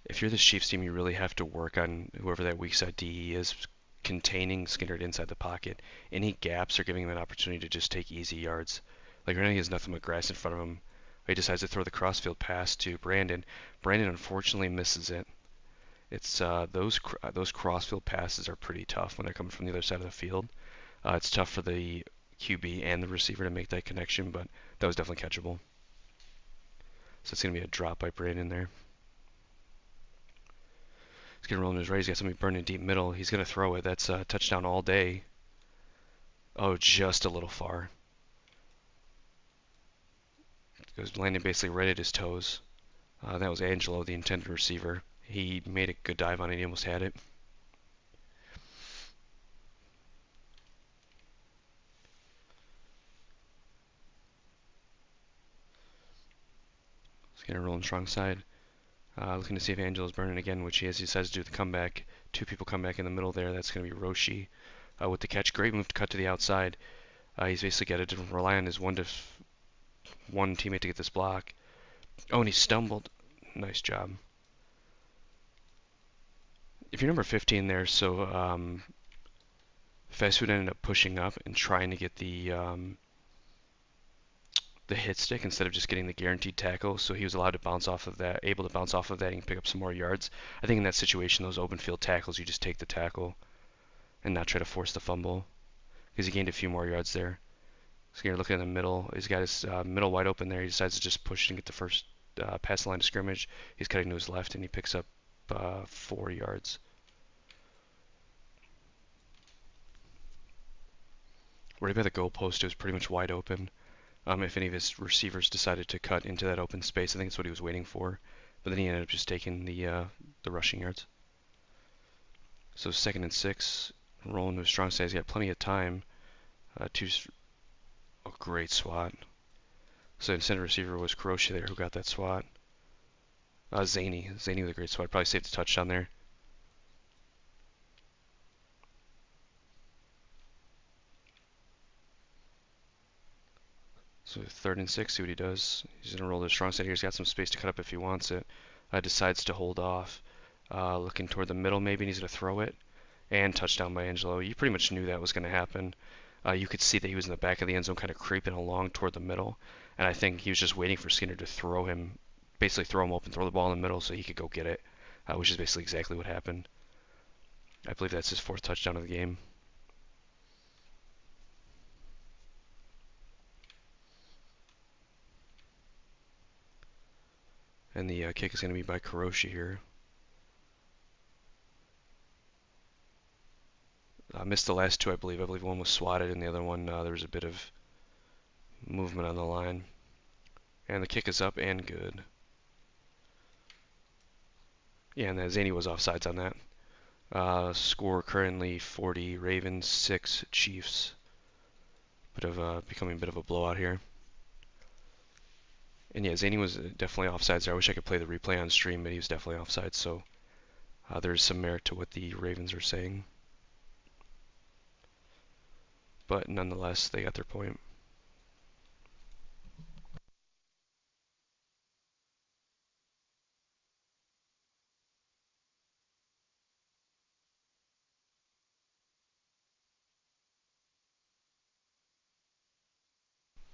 If you're the Chiefs team, you really have to work on whoever that weak side DE is, containing Skinner inside the pocket. Any gaps are giving him an opportunity to just take easy yards. Like right now, he has nothing but grass in front of him. He decides to throw the crossfield pass to Brandon. Brandon unfortunately misses it. It's those crossfield passes are pretty tough when they're coming from the other side of the field. It's tough for the QB and the receiver to make that connection, but that was definitely catchable. So it's going to be a drop by Brandon there. He's going to roll in his right. He's got somebody burning deep middle. He's going to throw it. That's a touchdown all day. Oh, just a little far. It was landing basically right at his toes. That was Angelo, the intended receiver. He made a good dive on it. He almost had it. Skinner rolling strong side. Looking to see if Angelo's burning again, which he is. He decides to do the comeback. 2 people come back in the middle there. That's going to be Roshi with the catch. Great move to cut to the outside. He's basically got to rely on his one teammate to get this block. Oh, and he stumbled. Nice job. If you're number 15 there, so Fast Food ended up pushing up and trying to get the hit stick instead of just getting the guaranteed tackle, so he was allowed to bounce off of that, able to bounce off of that and pick up some more yards. I think in that situation, those open field tackles, you just take the tackle and not try to force the fumble, because he gained a few more yards there. Skinner looking in the middle. He's got his middle wide open there. He decides to just push and get the first past the line of scrimmage. He's cutting to his left, and he picks up 4 yards. Right by the goal post, it was pretty much wide open. If any of his receivers decided to cut into that open space, I think that's what he was waiting for. But then he ended up just taking the rushing yards. So 2nd and 6, rolling to a strong side. He's got plenty of time. A great swat. So the center receiver was Croce there who got that swat. Zaney with a great swat. Probably saved a touchdown there. So 3rd and 6, see what he does. He's going to roll to the strong side here. He's got some space to cut up if he wants it. Decides to hold off. Looking toward the middle maybe, and he's going to throw it. And touchdown by Angelo. You pretty much knew that was going to happen. You could see that he was in the back of the end zone kind of creeping along toward the middle. And I think he was just waiting for Skinner to throw him, basically throw him open, throw the ball in the middle so he could go get it, which is basically exactly what happened. I believe that's his 4th touchdown of the game. And the kick is going to be by Kuroshi here. Missed the last 2, I believe. I believe one was swatted, and the other one there was a bit of movement on the line. And the kick is up and good. Yeah, and Zaney was offsides on that. Score currently 40 Ravens, 6 Chiefs. Becoming a bit of a blowout here. And yeah, Zaney was definitely offsides there. I wish I could play the replay on stream, but he was definitely offsides. So there's some merit to what the Ravens are saying. But nonetheless, they got their point.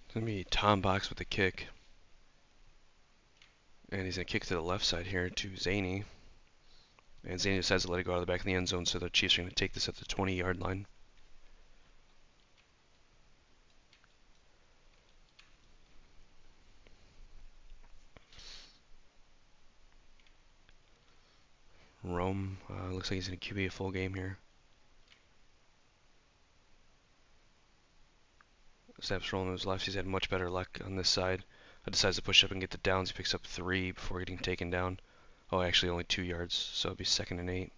It's going to be Tom Box with the kick. And he's going to kick to the left side here to Zaney. And Zaney decides to let it go out of the back of the end zone, so the Chiefs are going to take this at the 20-yard line. Rome looks like he's going to QB a full game here. Snaps rolling to his left. He's had much better luck on this side. Decides to push up and get the downs. He picks up 3 before getting taken down. Oh, actually only 2 yards, so it'll be 2nd and 8.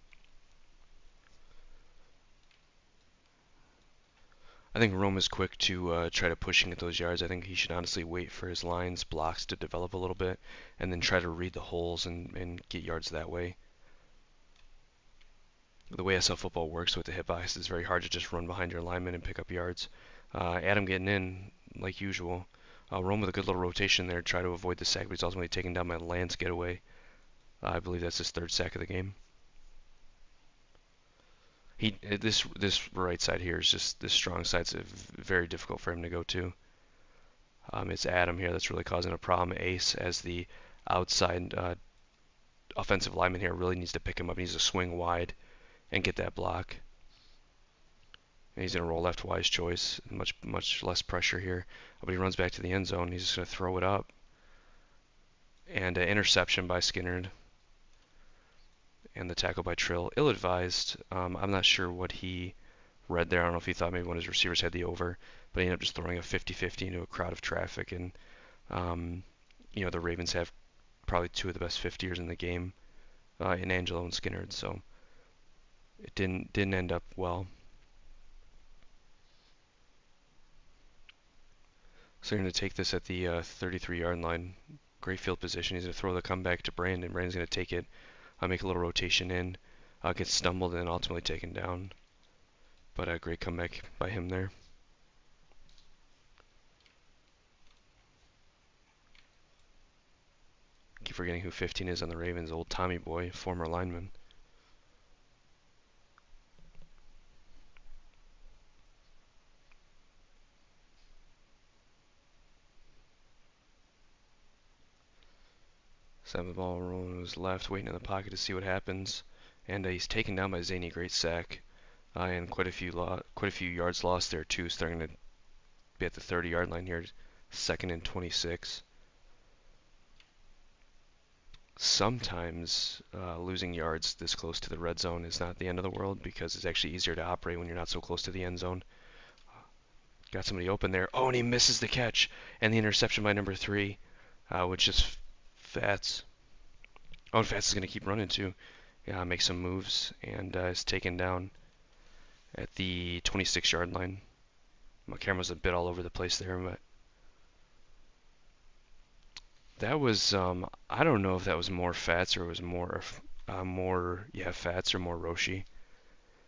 I think Rome is quick to try to push and get those yards. I think he should honestly wait for his lines, blocks to develop a little bit, and then try to read the holes and get yards that way. The way SL football works with the hit box, it's very hard to just run behind your lineman and pick up yards. Adam getting in, like usual. Rome with a good little rotation there, try to avoid the sack, but he's ultimately taken down by Lance getaway. I believe that's his 3rd sack of the game. This right side here is just this strong side, so very difficult for him to go to. It's Adam here that's really causing a problem. Ace as the outside offensive lineman here really needs to pick him up. He needs to swing wide and get that block. And he's going to roll left, wise choice. Much less pressure here. But he runs back to the end zone. He's just going to throw it up. And an interception by Skinnerd. And the tackle by Trill. Ill-advised. I'm not sure what he read there. I don't know if he thought maybe one of his receivers had the over. But he ended up just throwing a 50-50 into a crowd of traffic. And, the Ravens have probably 2 of the best 50ers in the game in Angelo and Skinnerd. So it didn't end up well. So they're going to take this at the 33-yard line. Great field position. He's going to throw the comeback to Brandon. Brandon's going to take it, make a little rotation in, gets stumbled, and then ultimately taken down. But a great comeback by him there. Keep forgetting who 15 is on the Ravens. Old Tommy Boy, former lineman. Snap the ball rolling to his left, waiting in the pocket to see what happens. And he's taken down by Zaney. Great sack. And quite a few yards lost there too. So they're going to be at the 30-yard line here. 2nd and 26. Sometimes losing yards this close to the red zone is not the end of the world because it's actually easier to operate when you're not so close to the end zone. Got somebody open there. Oh, and he misses the catch and the interception by number 3, which is Fats. Oh, and Fats is going to keep running too. Yeah, make some moves and is taken down at the 26-yard line. My camera's a bit all over the place there, but that was I don't know if that was more Fats or it was more Fats or more Roshi.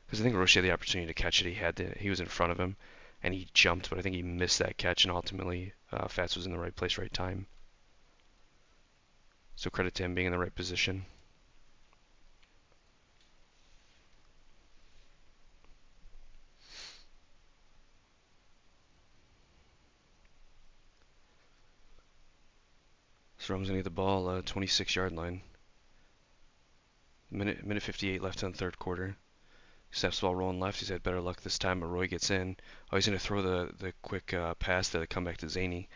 Because I think Roshi had the opportunity to catch it. He was in front of him, and he jumped, but I think he missed that catch, and ultimately Fats was in the right place, right time. So credit to him being in the right position. So Rome's gonna get the ball 26-yard line. Minute 58 left in the 3rd quarter. Snaps the ball rolling left. He's had better luck this time, but Roy gets in. Oh, he's going to throw the quick pass to come back to Zaney.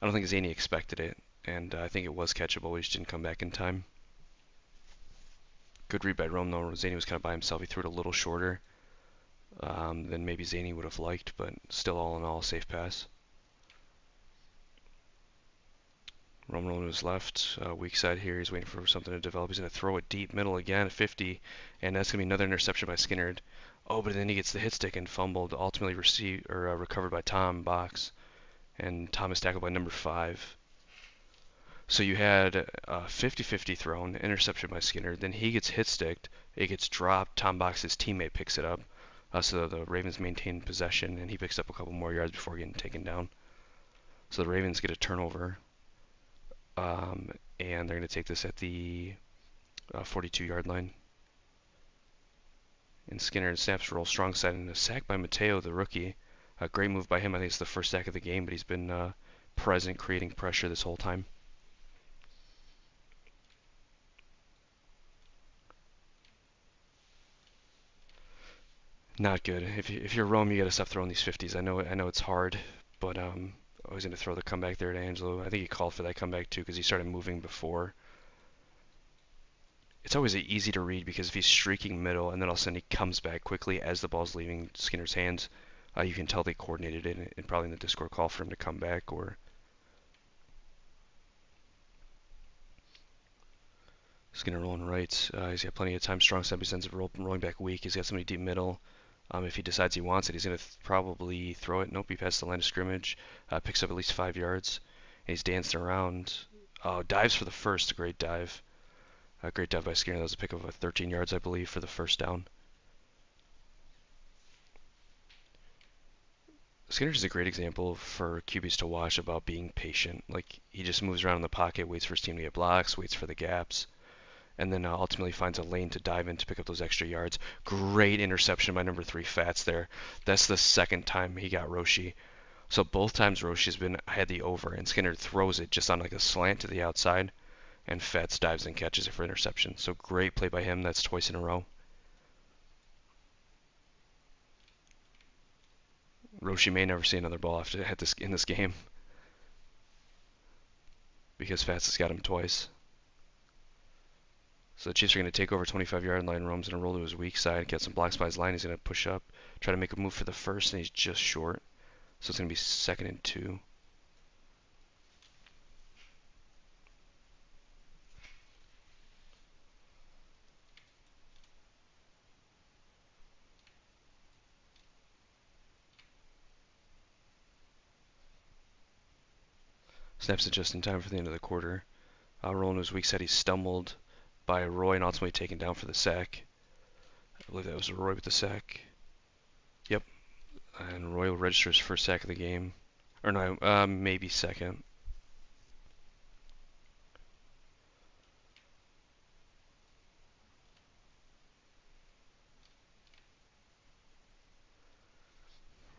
I don't think Zaney expected it, and I think it was catchable. He just didn't come back in time. Good read by Rome, though. Zaney was kind of by himself. He threw it a little shorter than maybe Zaney would have liked, but still all in all, a safe pass. Roman rolling to his left, weak side here. He's waiting for something to develop. He's going to throw it deep middle again, 50, and that's going to be another interception by Skinner. Oh, but then he gets the hit stick and fumbled, ultimately received or recovered by Tom Box, and Tom is tackled by number 5. So you had a 50-50 thrown, interception by Skinner. Then he gets hit sticked. It gets dropped. Tom Box's teammate picks it up. So the Ravens maintain possession, and he picks up a couple more yards before getting taken down. So the Ravens get a turnover, and they're going to take this at the 42-yard line. And Skinner snaps roll strong side, and a sack by Mateo, the rookie. A great move by him. I think it's the first sack of the game, but he's been present, creating pressure this whole time. Not good. If you're Rome, you got to stop throwing these 50s. I know it's hard, but I was going to throw the comeback there to Angelo. I think he called for that comeback too because he started moving before. It's always easy to read because if he's streaking middle and then all of a sudden he comes back quickly as the ball's leaving Skinner's hands, you can tell they coordinated it and probably in the Discord call for him to come back or. Skinner rolling right. He's got plenty of time. Strong side, he ends up rolling back weak. He's got somebody deep middle. If he decides he wants it, he's going to probably throw it. Nope, he passed the line of scrimmage. Picks up at least 5 yards. And he's dancing around. Dives for the first. A great dive. A great dive by Skinner. That was a pick of 13 yards, I believe, for the first down. Skinner's a great example for QBs to watch about being patient. Like, he just moves around in the pocket, waits for his team to get blocks, waits for the gaps, and then ultimately finds a lane to dive in to pick up those extra yards. Great interception by number 3, Fats there. That's the second time he got Roshi. So both times Roshi's had the over, and Skinner throws it just on like a slant to the outside, and Fats dives and catches it for interception. So great play by him. That's twice in a row. Roshi may never see another ball in this game because Fats has got him twice. So the Chiefs are going to take over 25-yard line. Rome's going to roll to his weak side, get some blocks by his line. He's going to push up, try to make a move for the first, and he's just short. So it's going to be 2nd and 2. Snaps it just in time for the end of the quarter. Rolling to his weak side, he stumbled by Roy and ultimately taken down for the sack. I believe that was Roy with the sack. Yep. And Roy will register his first sack of the game. Or no, maybe second.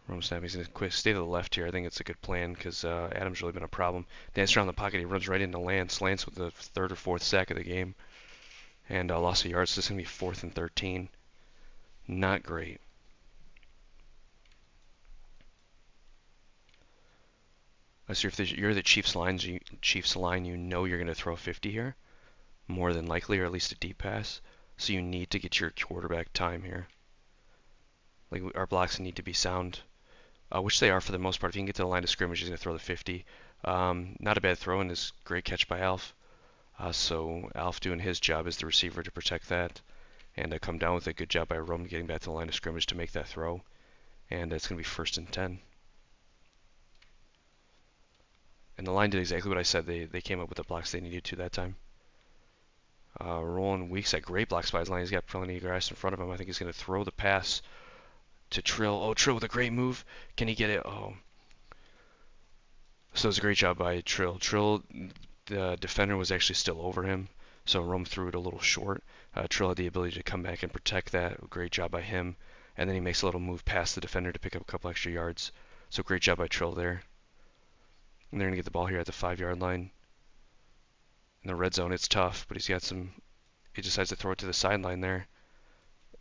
Rome snap. He's going to stay to the left here. I think it's a good plan because Adam's really been a problem. Dance around the pocket. He runs right into Lance. Lance with the 3rd or 4th sack of the game. And loss of yards. So this is going to be 4th and 13. Not great. So if you're the Chiefs line, you know you're going to throw 50 here. More than likely, or at least a deep pass. So you need to get your quarterback time here. Like, our blocks need to be sound. Which they are for the most part. If you can get to the line of scrimmage, he's going to throw the 50. Not a bad throw, and this great catch by Alf. So Alf doing his job as the receiver to protect that. And come down with a good job by Rome getting back to the line of scrimmage to make that throw. And it's going to be 1st and 10. And the line did exactly what I said. They came up with the blocks they needed to that time. Rolling Weeks at great blocks by his line. He's got plenty of grass in front of him. I think he's going to throw the pass to Trill. Oh, Trill with a great move. Can he get it? Oh. So it was a great job by Trill. Trill, the defender was actually still over him, so Rome threw it a little short. Trill had the ability to come back and protect that. Great job by him. And then he makes a little move past the defender to pick up a couple extra yards. So great job by Trill there. And they're going to get the ball here at the 5-yard line. In the red zone, it's tough, but he decides to throw it to the sideline there.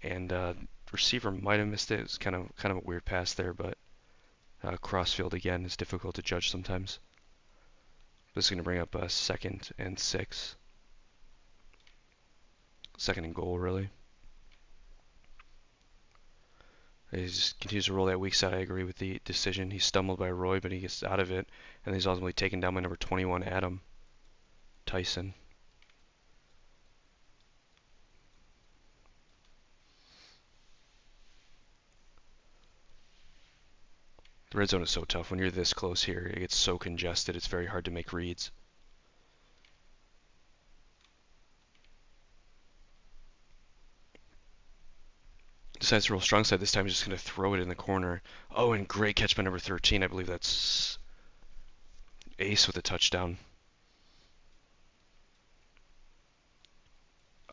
And receiver might have missed it. It was kind of a weird pass there, but crossfield again is difficult to judge sometimes. This is going to bring up 2nd and 6. 2nd and goal, really. He just continues to roll that weak side. I agree with the decision. He stumbled by Roy, but he gets out of it. And he's ultimately taken down by number 21, Adam. Tyson. The red zone is so tough. When you're this close here, it gets so congested, it's very hard to make reads. Decides to roll strong side this time. He's just going to throw it in the corner. Oh, and great catch by number 13. I believe that's Ace with a touchdown.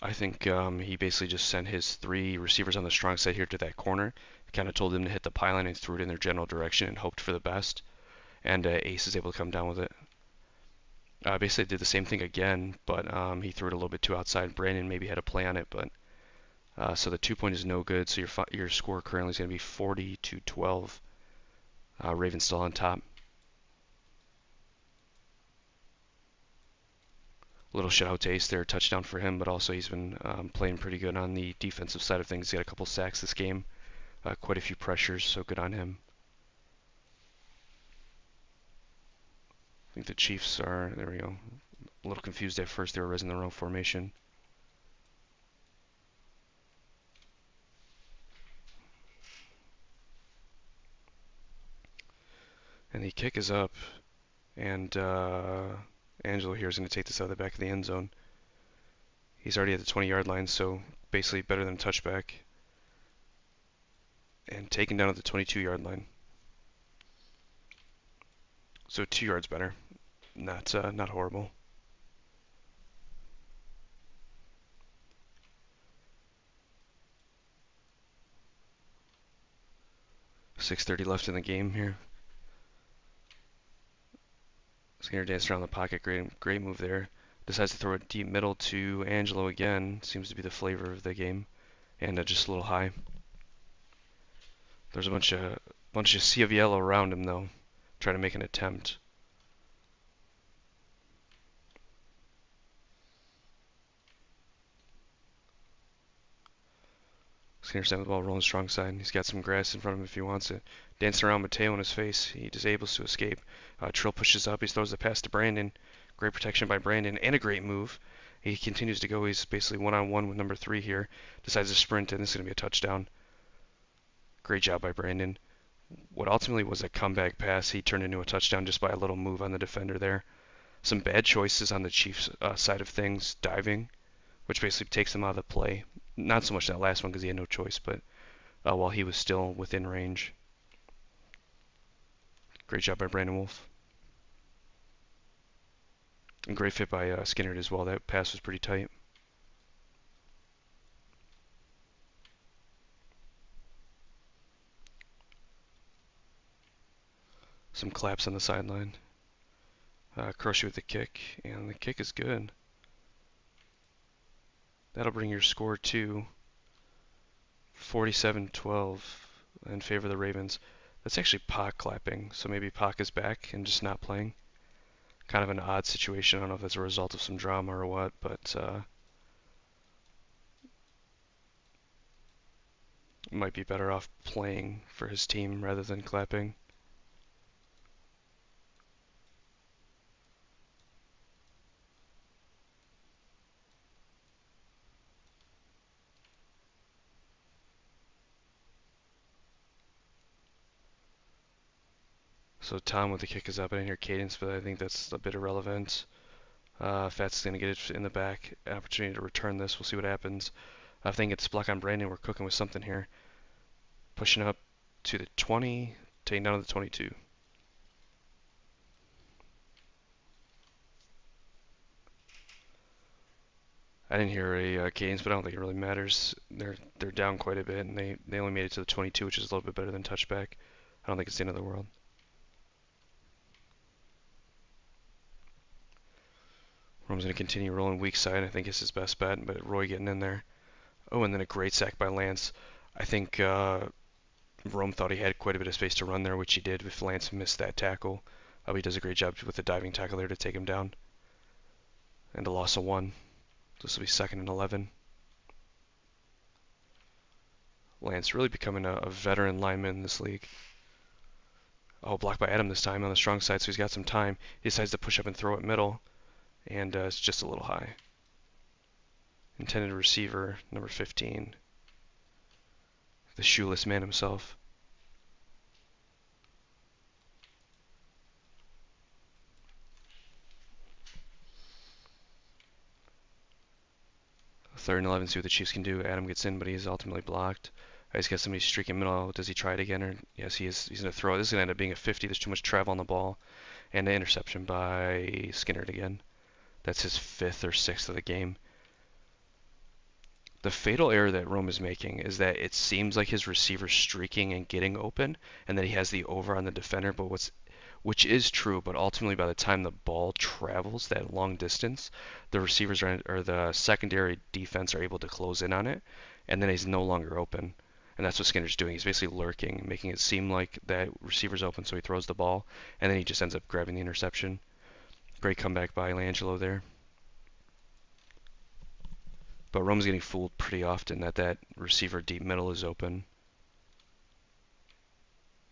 I think he basically just sent his 3 receivers on the strong side here to that corner. Kind of told them to hit the pylon and threw it in their general direction and hoped for the best. And Ace is able to come down with it. Basically did the same thing again, but he threw it a little bit too outside. Brandon maybe had a play on it, but so the 2-point is no good. So your score currently is going to be 40-12. Ravens still on top. Little shout out to Ace there, touchdown for him, but also he's been playing pretty good on the defensive side of things. He got a couple sacks this game, quite a few pressures, so good on him. I think the Chiefs are, there we go, a little confused at first. They were raising their own formation. And the kick is up, and Angelo here is going to take this out of the back of the end zone. He's already at the 20-yard line, so basically better than a touchback. And taken down at the 22-yard line. So 2 yards better. Not horrible. 6:30 left in the game here. Skinner danced around the pocket. Great move there. Decides to throw it deep middle to Angelo again. Seems to be the flavor of the game. And just a little high. There's a bunch of sea of yellow around him though. Trying to make an attempt. Skinner standing with the ball rolling strong side. He's got some grass in front of him if he wants it. Dancing around Mateo in his face. He disables to escape. Trill pushes up. He throws the pass to Brandon. Great protection by Brandon and a great move. He continues to go. He's basically one-on-one with number 3 here. Decides to sprint, and this is going to be a touchdown. Great job by Brandon. What ultimately was a comeback pass, he turned into a touchdown just by a little move on the defender there. Some bad choices on the Chiefs' side of things, diving, which basically takes them out of the play. Not so much that last one because he had no choice, but while he was still within range. Great job by Brandon Wolf. And great fit by Skinner as well. That pass was pretty tight. Some claps on the sideline. Crochet with the kick, and the kick is good. That'll bring your score to 47-12 in favor of the Ravens. That's actually Pac clapping, so maybe Pac is back and just not playing. Kind of an odd situation. I don't know if that's a result of some drama or what, but might be better off playing for his team rather than clapping. So Tom with the kick is up. I didn't hear cadence, but I think that's a bit irrelevant. Fats is going to get it in the back. Opportunity to return this. We'll see what happens. I think it's block on Brandon. We're cooking with something here. Pushing up to the 20, taking down to the 22. I didn't hear a cadence, but I don't think it really matters. They're down quite a bit, and they only made it to the 22, which is a little bit better than touchback. I don't think it's the end of the world. Rome's going to continue rolling weak side. I think it's his best bet, but Roy getting in there. Oh, and then a great sack by Lance. I think Rome thought he had quite a bit of space to run there, which he did. If Lance missed that tackle, he does a great job with the diving tackle there to take him down. And a loss of 1. This will be 2nd and 11. Lance really becoming a veteran lineman in this league. Oh, blocked by Adam this time on the strong side, so he's got some time. He decides to push up and throw it middle. and it's just a little high. Intended receiver, number 15, the shoeless man himself. Third and 11, see what the Chiefs can do. Adam gets in, but he's ultimately blocked. He's got somebody streaking middle. Does he try it again? Or yes, he is. He's going to throw it. This is going to end up being a 50. There's too much travel on the ball. And an interception by Skinner again. That's his 5th or 6th of the game. The fatal error that Rome is making is that it seems like his receiver's streaking and getting open, and that he has the over on the defender. But which is true, but ultimately by the time the ball travels that long distance, the receivers or the secondary defense are able to close in on it, and then he's no longer open. And that's what Skinner's doing. He's basically lurking, making it seem like that receiver's open, so he throws the ball, and then he just ends up grabbing the interception. Great comeback by Langelo there. But Rome's getting fooled pretty often that receiver deep middle is open.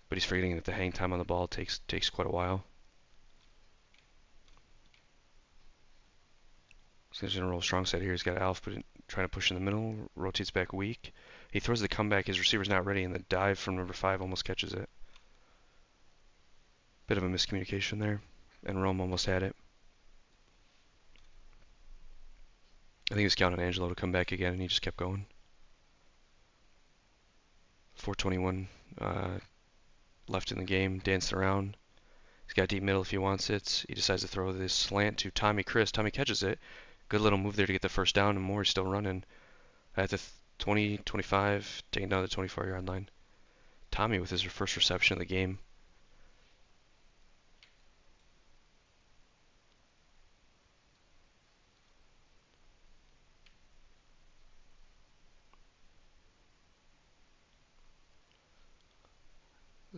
But he's forgetting that the hang time on the ball takes quite a while. So he's going to roll strong side here. He's got Alf trying to push in the middle, rotates back weak. He throws the comeback. His receiver's not ready, and the dive from number 5 almost catches it. Bit of a miscommunication there, and Rome almost had it. I think he was counting on Angelo to come back again, and he just kept going. 4:21 left in the game, dancing around. He's got deep middle if he wants it. He decides to throw this slant to Tommy Chris. Tommy catches it. Good little move there to get the first down, and Moore's still running at the 20, 25, taking down the 24-yard line. Tommy with his first reception of the game.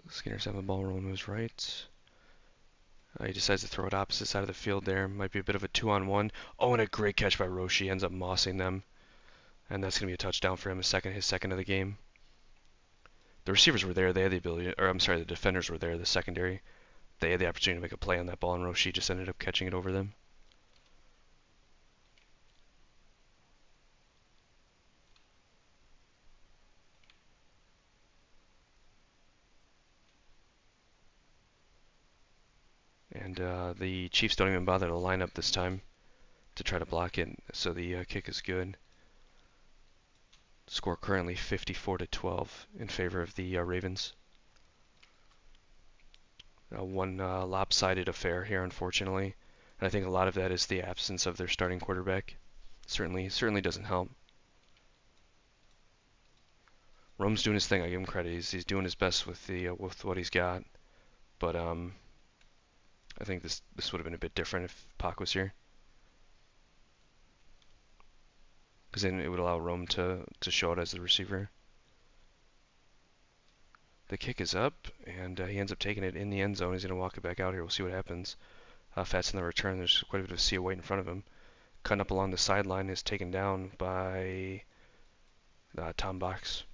Skinner's having the ball rolling to his right. He decides to throw it opposite side of the field there. Might be a bit of a 2-on-1. Oh, and a great catch by Roshi. Ends up mossing them. And that's going to be a touchdown for him, his second of the game. The receivers were there. They had the ability, or I'm sorry, the defenders were there, the secondary. They had the opportunity to make a play on that ball, and Roshi just ended up catching it over them. And the Chiefs don't even bother to line up this time to try to block it, so the kick is good. Score currently 54-12 in favor of the Ravens. One lopsided affair here, unfortunately. And I think a lot of that is the absence of their starting quarterback. Certainly doesn't help. Rome's doing his thing. I give him credit. He's doing his best with what he's got. But I think this would have been a bit different if Pac was here, because then it would allow Rome to show it as the receiver. The kick is up, and he ends up taking it in the end zone. He's going to walk it back out here. We'll see what happens. Fats in the return. There's quite a bit of sea weight in front of him. Cutting up along the sideline is taken down by Tom Box.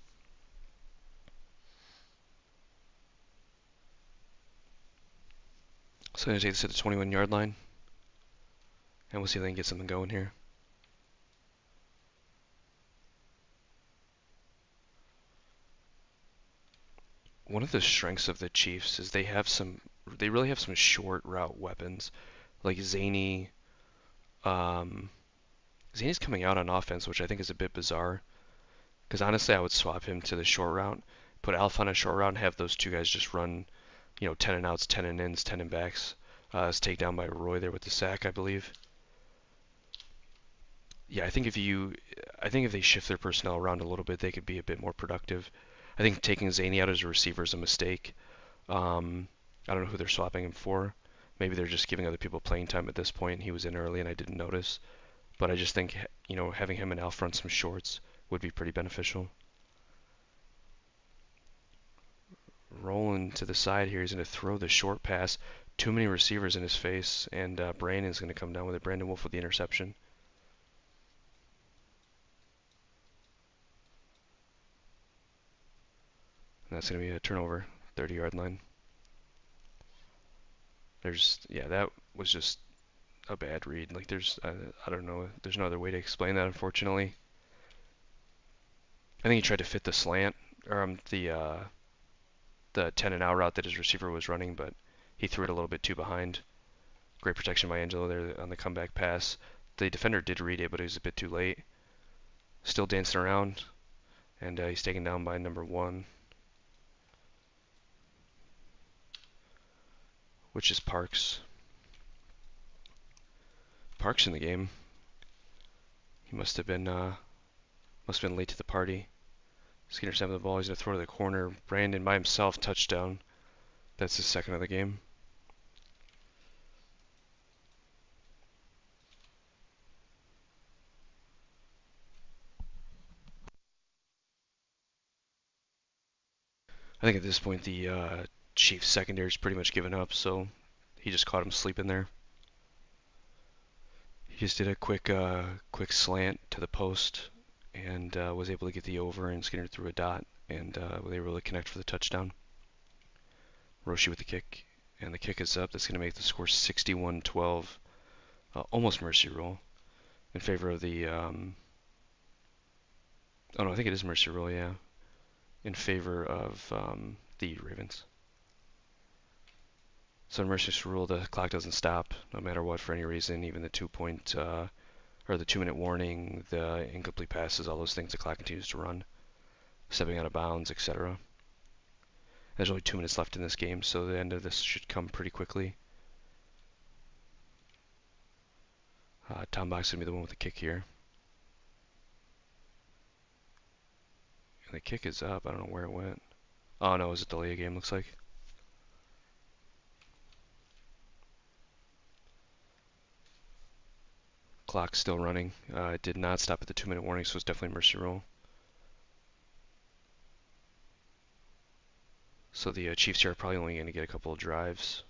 So I'm going to take this at the 21-yard line, and we'll see if they can get something going here. One of the strengths of the Chiefs is they really have some short route weapons, like Zaney. Zaney's coming out on offense, which I think is a bit bizarre, because honestly I would swap him to the short route, put Alf on a short route, and have those two guys just run, 10 and outs, 10 and ins, 10 and backs. It's taken down by Roy there with the sack, I believe. Yeah, I think if they shift their personnel around a little bit, they could be a bit more productive. I think taking Zaney out as a receiver is a mistake. I don't know who they're swapping him for. Maybe they're just giving other people playing time at this point. He was in early and I didn't notice. But I just think, having him and Alf run some shorts would be pretty beneficial. Rolling to the side here. He's going to throw the short pass. Too many receivers in his face, and Brandon's going to come down with it. Brandon Wolf with the interception. And that's going to be a turnover, 30-yard line. That was just a bad read. Like I don't know, there's no other way to explain that, unfortunately. I think he tried to fit the slant or the 10 and out route that his receiver was running, but he threw it a little bit too behind. Great protection by Angelo there on the comeback pass. The defender did read it, but it was a bit too late. Still dancing around, and he's taken down by number 1, which is Parks. Parks in the game. He must have been late to the party. Skinner snapping the ball. He's gonna throw to the corner. Brandon by himself, touchdown. That's his second of the game. I think at this point the Chiefs secondary's pretty much given up, so he just caught him sleeping there. He just did a quick slant to the post and was able to get the over, and Skinner threw a dot, and they were able to connect for the touchdown. Roshi with the kick, and the kick is up. That's going to make the score 61-12, almost mercy rule in favor of the. Oh no, I think it is mercy rule. Yeah, in favor of the Ravens. So in mercy rule, the clock doesn't stop no matter what for any reason, even the 2 point or the 2 minute warning, the incomplete passes, all those things. The clock continues to run, stepping out of bounds, etc. There's only 2 minutes left in this game, so the end of this should come pretty quickly. Tom Bach's going to be the one with the kick here. And the kick is up. I don't know where it went. Oh no, it was a delay game, looks like. Clock's still running. It did not stop at the 2 minute warning, so it's definitely mercy rule. So the Chiefs here are probably only going to get a couple of drives.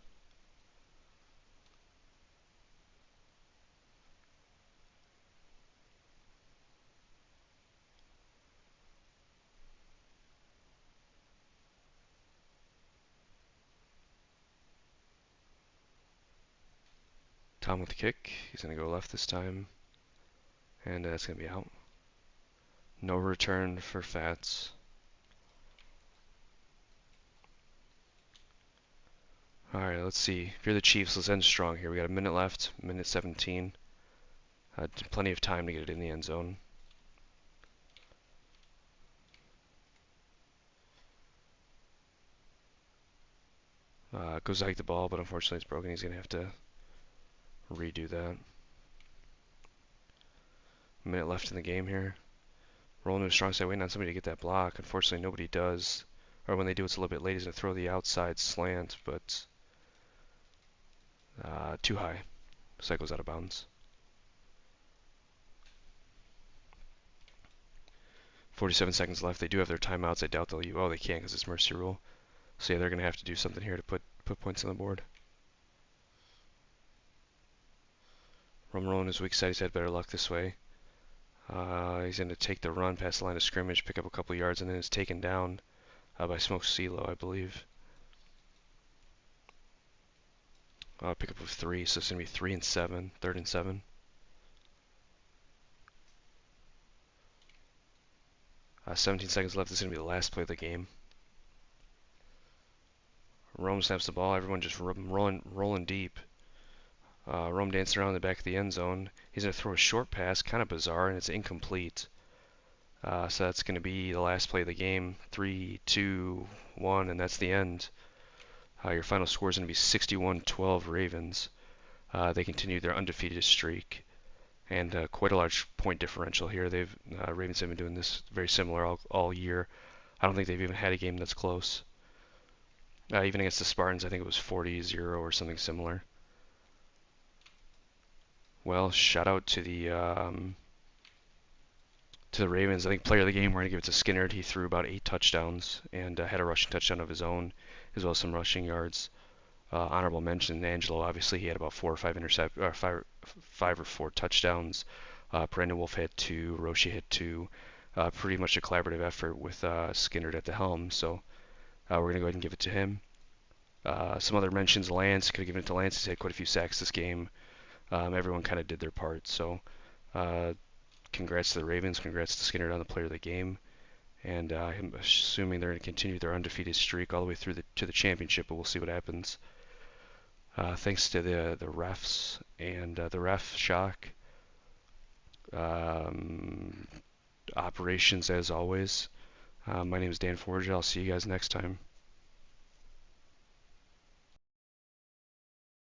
Tom with the kick. He's going to go left this time. And that's going to be out. No return for Fats. Alright, let's see. If you're the Chiefs, let's end strong here. We got a minute left, minute 17. Plenty of time to get it in the end zone. Goes to hike the ball, but unfortunately it's broken. He's going to have to redo that. A minute left in the game here. Rolling to a strong side, waiting on somebody to get that block. Unfortunately, nobody does. Or when they do, it's a little bit late. He's going to throw the outside slant, but too high. So that goes out of bounds. 47 seconds left. They do have their timeouts. I doubt they'll use. Oh, they can't because it's mercy rule. So yeah, they're going to have to do something here to put points on the board. Rolling his weak side. He's had better luck this way. He's going to take the run past the line of scrimmage, pick up a couple yards, and then is taken down by Smoke CeeLo, I believe. Pick up of 3, so it's going to be 3 and 7, 3rd and 7. 17 seconds left. This is going to be the last play of the game. Rome snaps the ball. Everyone just rolling deep. Rome dancing around the back of the end zone. He's going to throw a short pass, kind of bizarre, and it's incomplete. So that's going to be the last play of the game. 3, 2, 1, and that's the end. Your final score is going to be 61-12 Ravens. They continue their undefeated streak, and quite a large point differential here. Ravens have been doing this very similar all year. I don't think they've even had a game that's close. Even against the Spartans, I think it was 40-0 or something similar. Well, shout out to the Ravens. I think player of the game, we're going to give it to Skinner. He threw about 8 touchdowns and had a rushing touchdown of his own, as well as some rushing yards. Honorable mention, Angelo, obviously he had about 4 or 5 5 or 4 touchdowns. Brandon Wolf had 2, Roshi had 2. Pretty much a collaborative effort with Skinner at the helm, so we're going to go ahead and give it to him. Some other mentions, Lance, could have given it to Lance. He's had quite a few sacks this game. Everyone kind of did their part. So uh, congrats to the Ravens. Congrats to Skinner on the player of the game. And I'm assuming they're going to continue their undefeated streak all the way through to the championship, but we'll see what happens. Thanks to the refs and the ref shock um, operations as always. My name is Dan Forge. I'll see you guys next time.